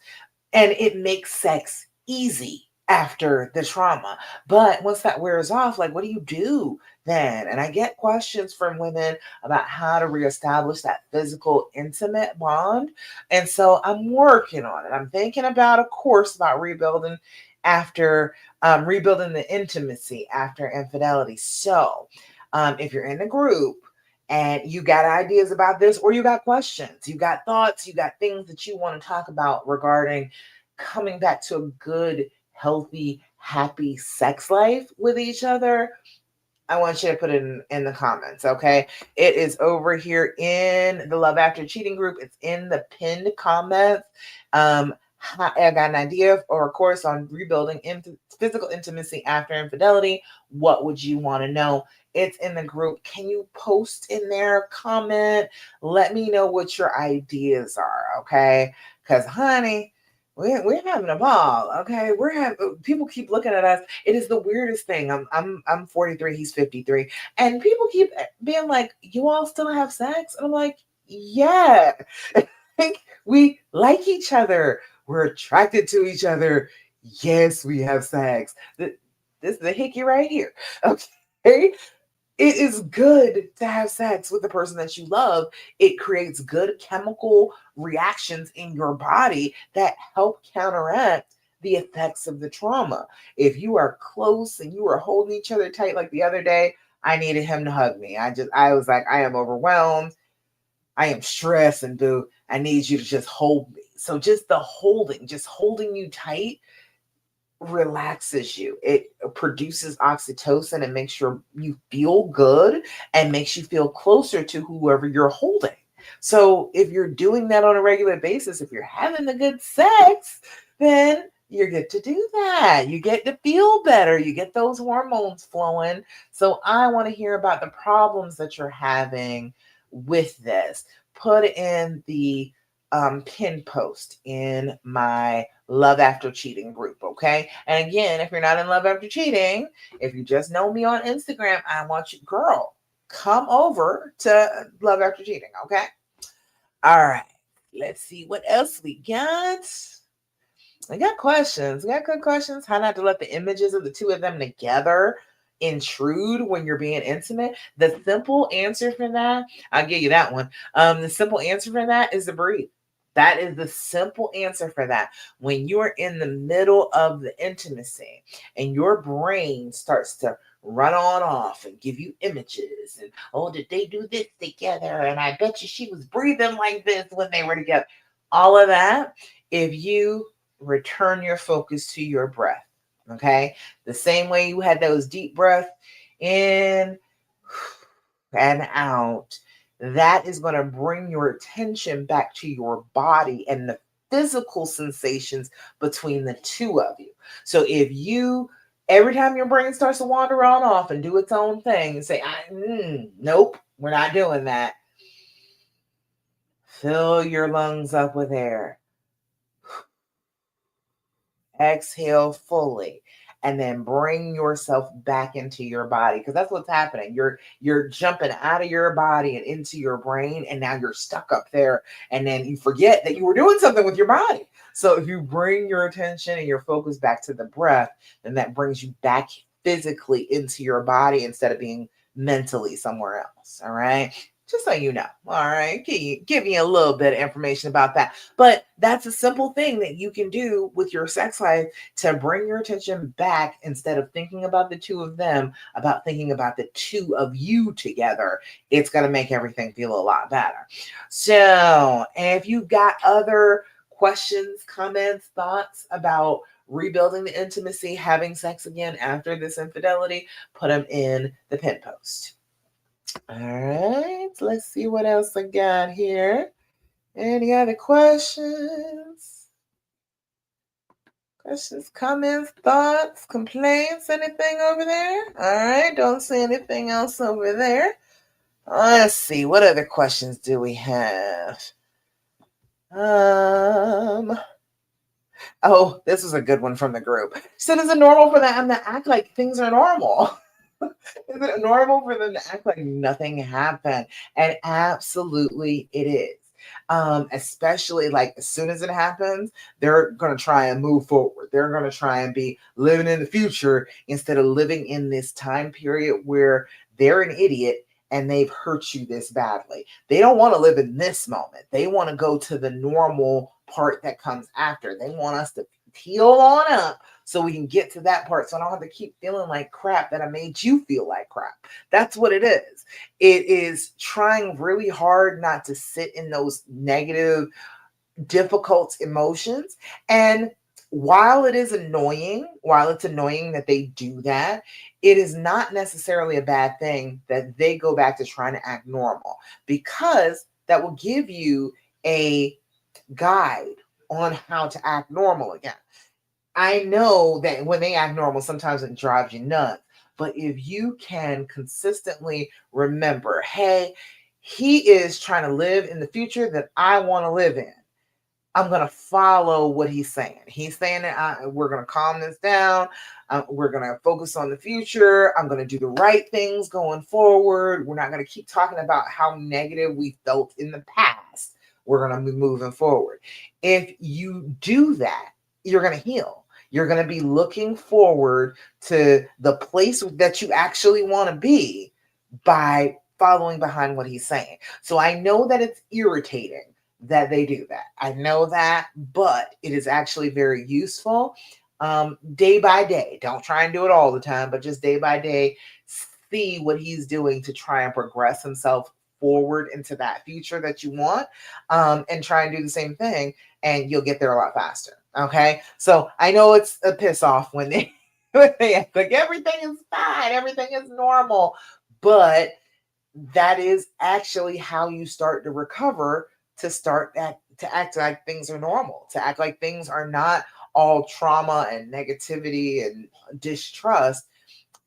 and it makes sex easy after the trauma. But once that wears off, like, what do you do then? And I get questions from women about how to reestablish that physical, intimate bond. And so I'm working on it. I'm thinking about a course about rebuilding the intimacy after infidelity. So if you're in a group and you got ideas about this, or you got questions, you got thoughts, you got things that you want to talk about regarding coming back to a good, healthy, happy sex life with each other, I want you to put it in the comments, okay? It is over here in the Love After Cheating group. It's in the pinned comments. I got an idea or a course on rebuilding physical intimacy after infidelity. What would you want to know? It's in the group. Can you post in there, comment? Let me know what your ideas are, okay? Because, honey, we're having a ball, okay? We're having people keep looking at us. It is the weirdest thing. I'm 43, he's 53, and people keep being like, "You all still have sex?" And I'm like, "Yeah." We like each other. We're attracted to each other. Yes, we have sex. This is the hickey right here. Okay. It is good to have sex with the person that you love. It creates good chemical reactions in your body that help counteract the effects of the trauma. If you are close and you are holding each other tight, like the other day, I needed him to hug me. I was like, I am overwhelmed. I am stressed, and boo, I need you to just hold me. So just the holding, just holding you tight relaxes you. It produces oxytocin and makes you feel good and makes you feel closer to whoever you're holding. So if you're doing that on a regular basis, if you're having the good sex, then you get to do that. You get to feel better. You get those hormones flowing. So I want to hear about the problems that you're having with this. Put in the pin post in my Love After Cheating group, okay? And again, if you're not in Love After Cheating, if you just know me on Instagram, I want you, girl, come over to Love After Cheating, okay? All right. Let's see what else we got. I got questions. We got good questions. How not to let the images of the two of them together intrude when you're being intimate. The simple answer for that, I'll give you that one. The simple answer for that is to breathe. That is the simple answer for that. When you're in the middle of the intimacy and your brain starts to run on off and give you images and, oh, did they do this together? And I bet you she was breathing like this when they were together. All of that, if you return your focus to your breath, okay? The same way you had those deep breaths in and out, that is going to bring your attention back to your body and the physical sensations between the two of you. So if you, every time your brain starts to wander on off and do its own thing and say, nope, we're not doing that, fill your lungs up with air. Exhale fully, and then bring yourself back into your body, because that's what's happening. You're jumping out of your body and into your brain, and now you're stuck up there, and then you forget that you were doing something with your body. So if you bring your attention and your focus back to the breath, then that brings you back physically into your body instead of being mentally somewhere else. All right, just so you know. All right, give me a little bit of information about that. But that's a simple thing that you can do with your sex life to bring your attention back, instead of thinking about the two of them, about thinking about the two of you together. It's going to make everything feel a lot better. So if you got other questions, comments, thoughts about rebuilding the intimacy, having sex again after this infidelity, put them in the pin post. All right, let's see what else I got here. Any other questions? Questions, comments, thoughts, complaints, anything over there? All right, don't see anything else over there. Let's see, what other questions do we have? Oh, this was a good one from the group. She said, is it normal for them to act like things are normal? Is it normal for them to act like nothing happened? And absolutely it is. Especially like as soon as it happens, they're going to try and move forward. They're going to try and be living in the future instead of living in this time period where they're an idiot and they've hurt you this badly. They don't want to live in this moment. They want to go to the normal part that comes after. They want us to heal on up so we can get to that part, so I don't have to keep feeling like crap that I made you feel like crap. That's what it is. It is trying really hard not to sit in those negative, difficult emotions. And while it's annoying that they do that, it is not necessarily a bad thing that they go back to trying to act normal, because that will give you a guide on how to act normal again. I know that when they act normal, sometimes it drives you nuts. But if you can consistently remember, hey, he is trying to live in the future that I want to live in. I'm going to follow what he's saying. He's saying that we're going to calm this down. We're going to focus on the future. I'm going to do the right things going forward. We're not going to keep talking about how negative we felt in the past. We're going to be moving forward. If you do that, you're going to heal. You're going to be looking forward to the place that you actually want to be by following behind what he's saying. So I know that it's irritating that they do that. I know that, but it is actually very useful. Day by day, don't try and do it all the time, but just day by day, see what he's doing to try and progress himself forward into that future that you want, and try and do the same thing, and you'll get there a lot faster. Okay, so I know it's a piss off when they when they act like everything is fine, everything is normal, but that is actually how you start to recover, to to act like things are normal, to act like things are not all trauma and negativity and distrust,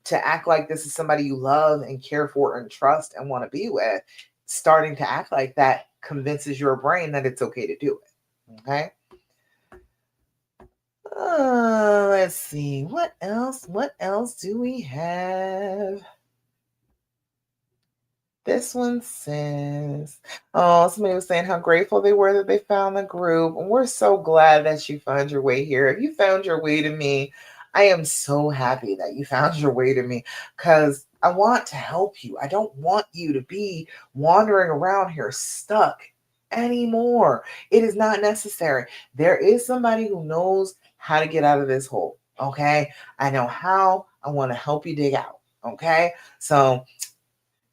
to act like this is somebody you love and care for and trust and want to be with. Starting to act like that convinces your brain that it's okay to do it. Okay. Let's see. What else? What else do we have? This one says, oh, somebody was saying how grateful they were that they found the group. And we're so glad that you found your way here. If you found your way to me, I am so happy that you found your way to me, because I want to help you. I don't want you to be wandering around here stuck anymore. It is not necessary. There is somebody who knows how to get out of this hole. Okay. I know how. I want to help you dig out. Okay. So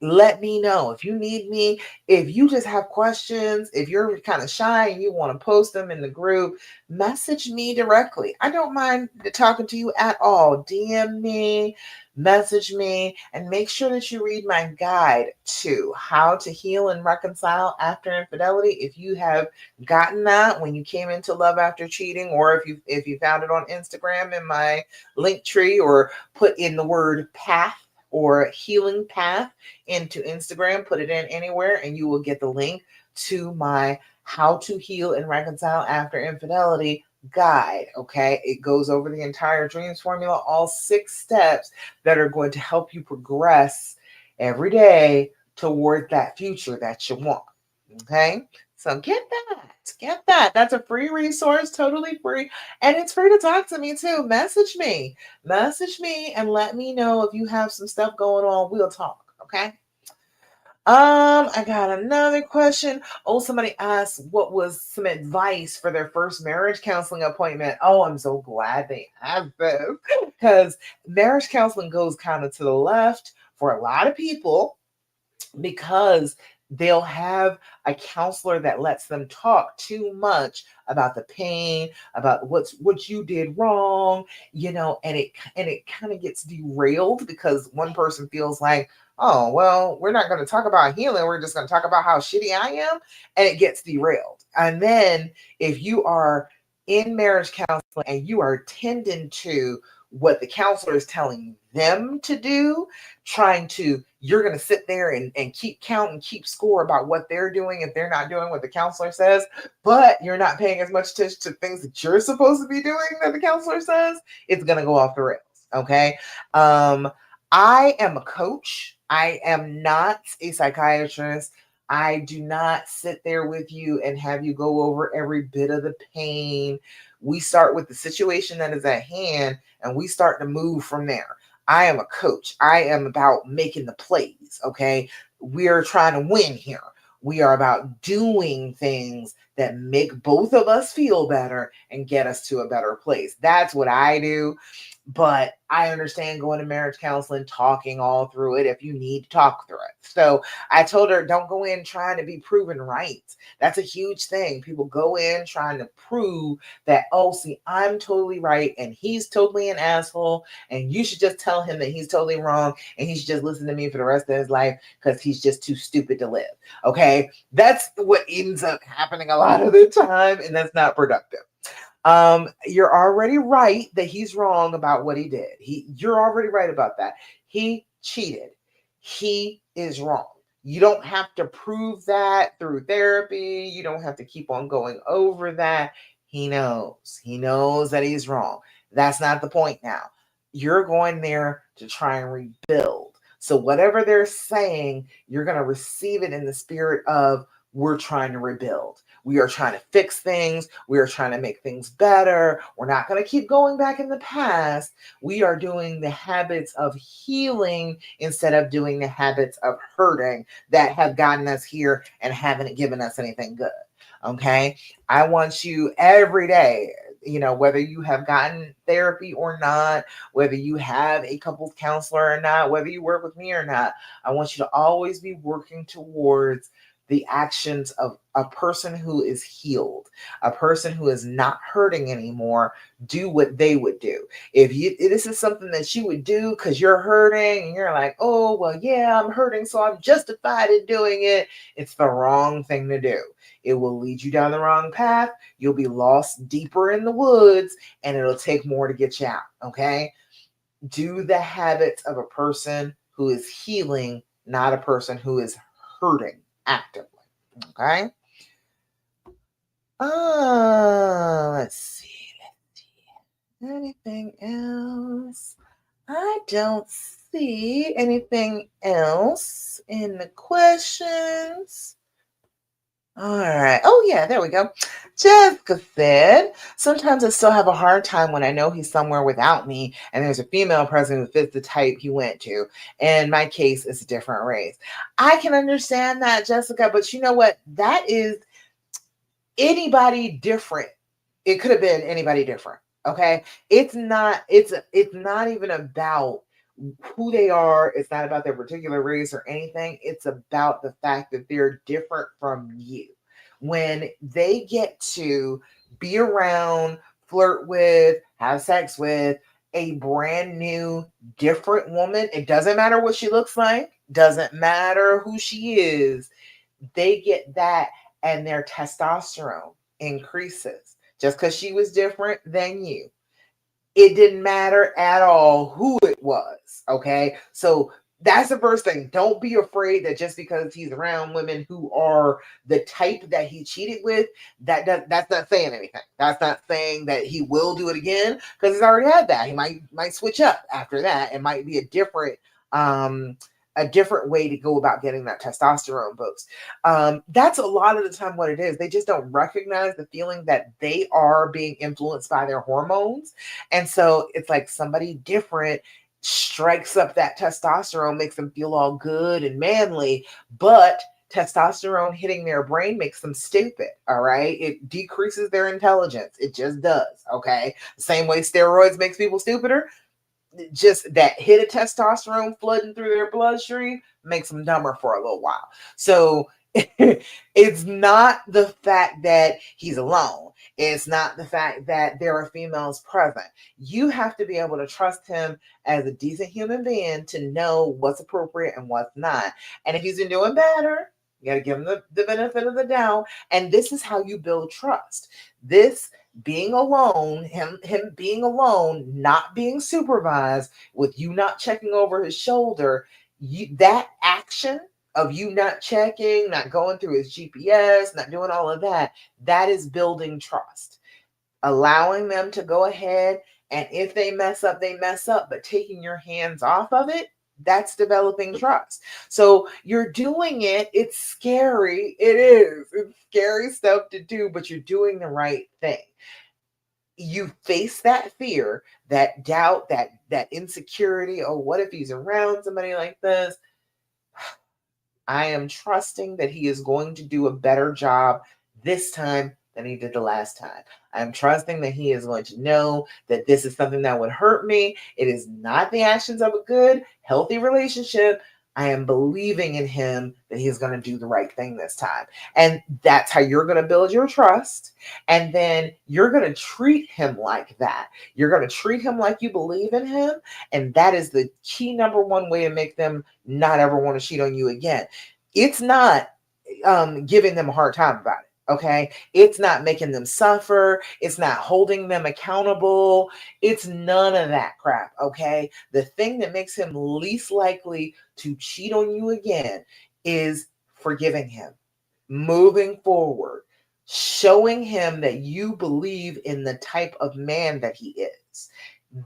let me know if you need me. If you just have questions, if you're kind of shy and you want to post them in the group, message me directly. I don't mind talking to you at all. DM me, message me, and make sure that you read my guide to how to heal and reconcile after infidelity. If you have gotten that when you came into Love After Cheating, or if you found it on Instagram in my link tree, or put in the word path or healing path into Instagram, put it in anywhere, and you will get the link to my How to Heal and Reconcile After Infidelity guide. Okay, it goes over the entire dreams formula, all 6 steps that are going to help you progress every day toward that future that you want. Okay, so get that. That's a free resource, totally free, and it's free to talk to me too. Message me and let me know if you have some stuff going on. We'll talk. Okay. I got another question. Oh, somebody asked what was some advice for their first marriage counseling appointment. Oh, I'm so glad they asked this, because marriage counseling goes kind of to the left for a lot of people, because they'll have a counselor that lets them talk too much about the pain, about what you did wrong, and it kind of gets derailed, because one person feels like, oh, well, we're not going to talk about healing, we're just going to talk about how shitty I am, and it gets derailed. And then if you are in marriage counseling and you are tending to what the counselor is telling them to do, you're going to sit there and keep count and keep score about what they're doing if they're not doing what the counselor says, but you're not paying as much attention to things that you're supposed to be doing that the counselor says, it's going to go off the rails. Okay. I am a coach. I am not a psychiatrist. I do not sit there with you and have you go over every bit of the pain. We start with the situation that is at hand, and we start to move from there. I am a coach. I am about making the plays. Okay. We are trying to win here. We are about doing things that make both of us feel better and get us to a better place. That's what I do. But I understand going to marriage counseling, talking all through it if you need to talk through it. So I told her, don't go in trying to be proven right. That's a huge thing. People go in trying to prove that, oh, see, I'm totally right and he's totally an asshole. And you should just tell him that he's totally wrong and he should just listen to me for the rest of his life because he's just too stupid to live. Okay. That's what ends up happening a lot of the time. And that's not productive. You're already right that he's wrong about what he did. You're already right about that. He cheated. He is wrong. You don't have to prove that through therapy. You don't have to keep on going over that. He knows. He knows that he's wrong. That's not the point now. You're going there to try and rebuild. So whatever they're saying, you're going to receive it in the spirit of, we're trying to rebuild. We are trying to fix things. We are trying to make things better. We're not going to keep going back in the past. We are doing the habits of healing instead of doing the habits of hurting that have gotten us here and haven't given us anything good. Okay. I want you every day, whether you have gotten therapy or not, whether you have a couples counselor or not, whether you work with me or not, I want you to always be working towards the actions of a person who is healed, a person who is not hurting anymore. Do what they would do. If this is something that you would do because you're hurting and you're like, oh, well, yeah, I'm hurting, so I'm justified in doing it. It's the wrong thing to do. It will lead you down the wrong path. You'll be lost deeper in the woods and it'll take more to get you out. Okay. Do the habits of a person who is healing, not a person who is hurting actively. Okay. Let's see. Anything else? I don't see anything else in the questions. All right. Oh, yeah, there we go. Jessica said, sometimes I still have a hard time when I know he's somewhere without me and there's a female present who fits the type he went to. And my case is a different race. I can understand that, Jessica, but you know what? That is anybody different. It could have been anybody different. Okay. It's not even about who they are. It's not about their particular race or anything. It's about the fact that they're different from you. When they get to be around, flirt with, have sex with a brand new, different woman, it doesn't matter what she looks like, doesn't matter who she is, they get that and their testosterone increases just because she was different than you. It didn't matter at all who it was. Okay. So that's the first thing. Don't be afraid that just because he's around women who are the type that he cheated with, that's not saying anything. That's not saying that he will do it again because he's already had that. He might switch up after that. It might be a different way to go about getting that testosterone boost. That's a lot of the time what it is. They just don't recognize the feeling that they are being influenced by their hormones. And so it's like somebody different strikes up that testosterone, makes them feel all good and manly, but testosterone hitting their brain makes them stupid. All right. It decreases their intelligence. It just does. Okay. The same way steroids makes people stupider. Just that hit of testosterone flooding through their bloodstream makes them dumber for a little while. So it's not the fact that he's alone. It's not the fact that there are females present. You have to be able to trust him as a decent human being to know what's appropriate and what's not. And if he's been doing better, you got to give him the benefit of the doubt. And this is how you build trust. This being alone, him being alone, not being supervised, with you not checking over his shoulder, that action of you not checking, not going through his GPS, not doing all of that, that is building trust. Allowing them to go ahead, and if they mess up, they mess up, but taking your hands off of it, that's developing trust. So you're doing it. It's scary. It is. It's scary stuff to do, but you're doing the right thing. You face that fear, that doubt, that insecurity. Oh, what if he's around somebody like this? I am trusting that he is going to do a better job this time than he did the last time. I'm trusting that he is going to know that this is something that would hurt me. It is not the actions of a good, healthy relationship. I am believing in him that he's going to do the right thing this time. And that's how you're going to build your trust. And then you're going to treat him like that. You're going to treat him like you believe in him. And that is the key number one way to make them not ever want to cheat on you again. It's not giving them a hard time about it. Okay. It's not making them suffer. It's not holding them accountable. It's none of that crap. Okay. The thing that makes him least likely to cheat on you again is forgiving him, moving forward, showing him that you believe in the type of man that he is.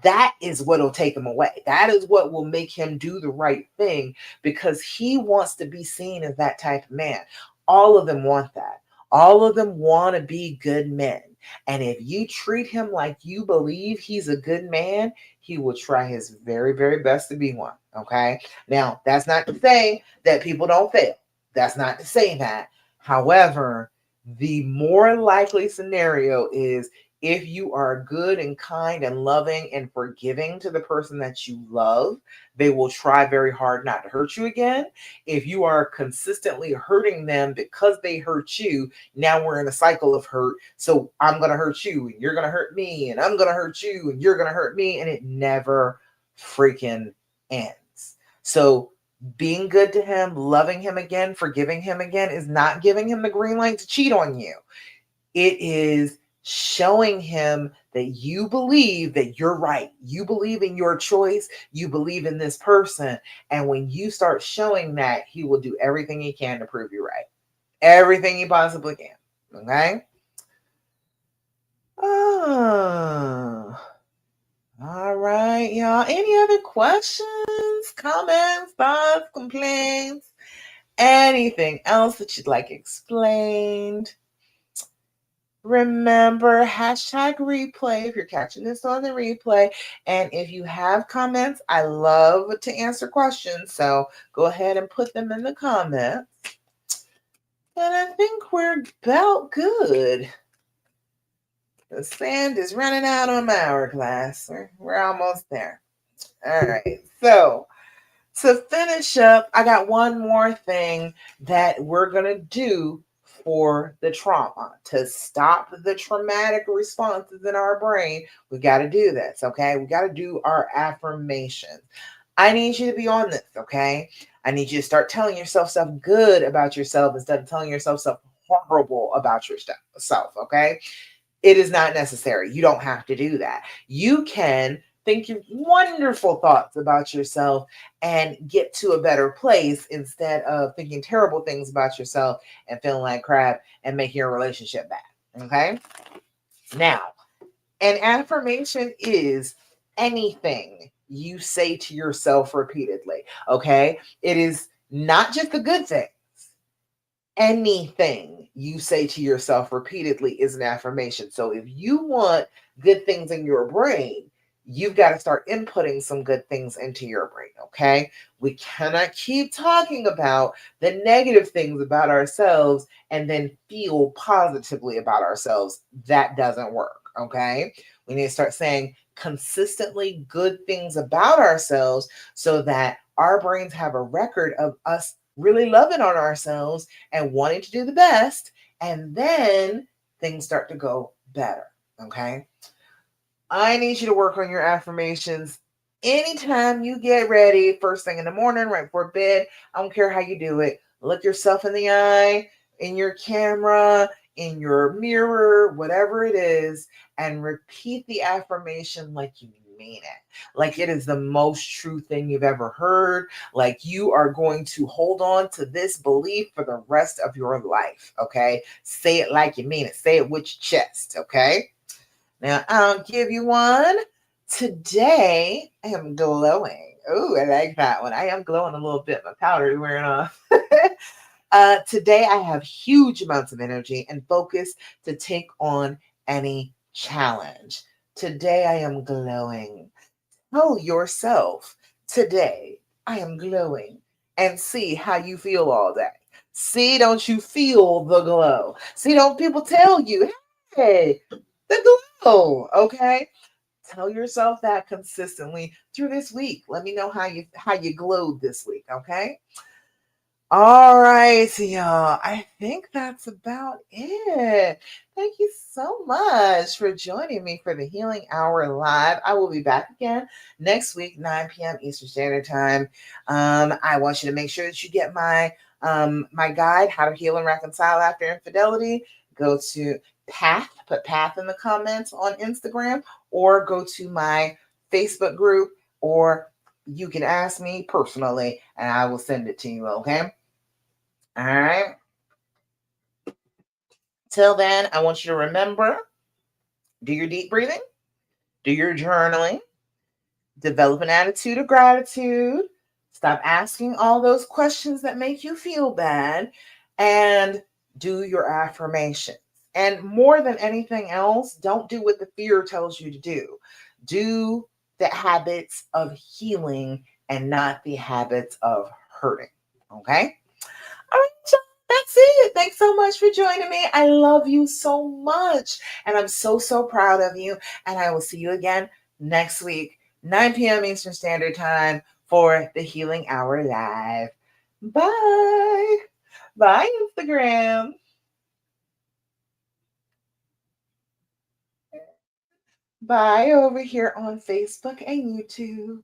That is what will take him away. That is what will make him do the right thing, because he wants to be seen as that type of man. All of them want that. All of them want to be good men. And if you treat him like you believe he's a good man, he will try his very, very best to be one. Okay. Now, that's not to say that people don't fail. That's not to say that. However, the more likely scenario is if you are good and kind and loving and forgiving to the person that you love, they will try very hard not to hurt you again. If you are consistently hurting them because they hurt you, now we're in a cycle of hurt. So I'm going to hurt you and you're going to hurt me and I'm going to hurt you and you're going to hurt me. And it never freaking ends. So being good to him, loving him again, forgiving him again is not giving him the green light to cheat on you. It is showing him that you believe that you're right. You believe in your choice. You believe in this person. And when you start showing that, he will do everything he can to prove you right. Everything he possibly can. Okay? Oh. All right, y'all. Any other questions, comments, thoughts, complaints, anything else that you'd like explained? Remember, hashtag replay if you're catching this on the replay. And if you have comments, I love to answer questions. So go ahead and put them in the comments. And I think we're about good. The sand is running out on my hourglass. We're almost there. All right. So to finish up, I got one more thing that we're going to do for the trauma to stop the traumatic responses in our brain. We got to do this. Okay. We got to do our affirmations. I need you to be on this. Okay. I need you to start telling yourself stuff good about yourself instead of telling yourself stuff horrible about yourself. Okay. It is not necessary. You don't have to do that. You can think wonderful thoughts about yourself and get to a better place instead of thinking terrible things about yourself and feeling like crap and making your relationship bad. Okay? Now, an affirmation is anything you say to yourself repeatedly. Okay? It is not just the good thing. Anything you say to yourself repeatedly is an affirmation. So if you want good things in your brain, you've got to start inputting some good things into your brain. Okay. We cannot keep talking about the negative things about ourselves and then feel positively about ourselves. That doesn't work. Okay. We need to start saying consistently good things about ourselves so that our brains have a record of us really loving on ourselves and wanting to do the best. And then things start to go better. Okay. I need you to work on your affirmations anytime you get ready, first thing in the morning, right before bed. I don't care how you do it. Look yourself in the eye, in your camera, in your mirror, whatever it is, and repeat the affirmation like you mean it. Like it is the most true thing you've ever heard. Like you are going to hold on to this belief for the rest of your life. Okay. Say it like you mean it. Say it with your chest. Okay. Now I'll give you one. Today I am glowing. Oh, I like that one. I am glowing a little bit. My powder is wearing off. Today I have huge amounts of energy and focus to take on any challenge. Today I am glowing. Tell yourself, today I am glowing, and see how you feel all day. See, don't you feel the glow? See, don't people tell you, hey, the glow, okay? Tell yourself that consistently through this week. Let me know how you glowed this week, okay? All right, y'all. I think that's about it. Thank you so much for joining me for the Healing Hour Live. I will be back again next week, 9 p.m. Eastern Standard Time. I want you to make sure that you get my guide, How to Heal and Reconcile After Infidelity. Go to Path, put Path in the comments on Instagram, or go to my Facebook group, or you can ask me personally and I will send it to you, okay? All right. Till then, I want you to remember, do your deep breathing, do your journaling, develop an attitude of gratitude, stop asking all those questions that make you feel bad, and do your affirmations. And more than anything else, don't do what the fear tells you to do. Do the habits of healing and not the habits of hurting. Okay? All right, y'all, that's it. Thanks so much for joining me. I love you so much. And I'm so, so proud of you. And I will see you again next week, 9 p.m. Eastern Standard Time for the Healing Hour Live. Bye. Bye, Instagram. Bye over here on Facebook and YouTube.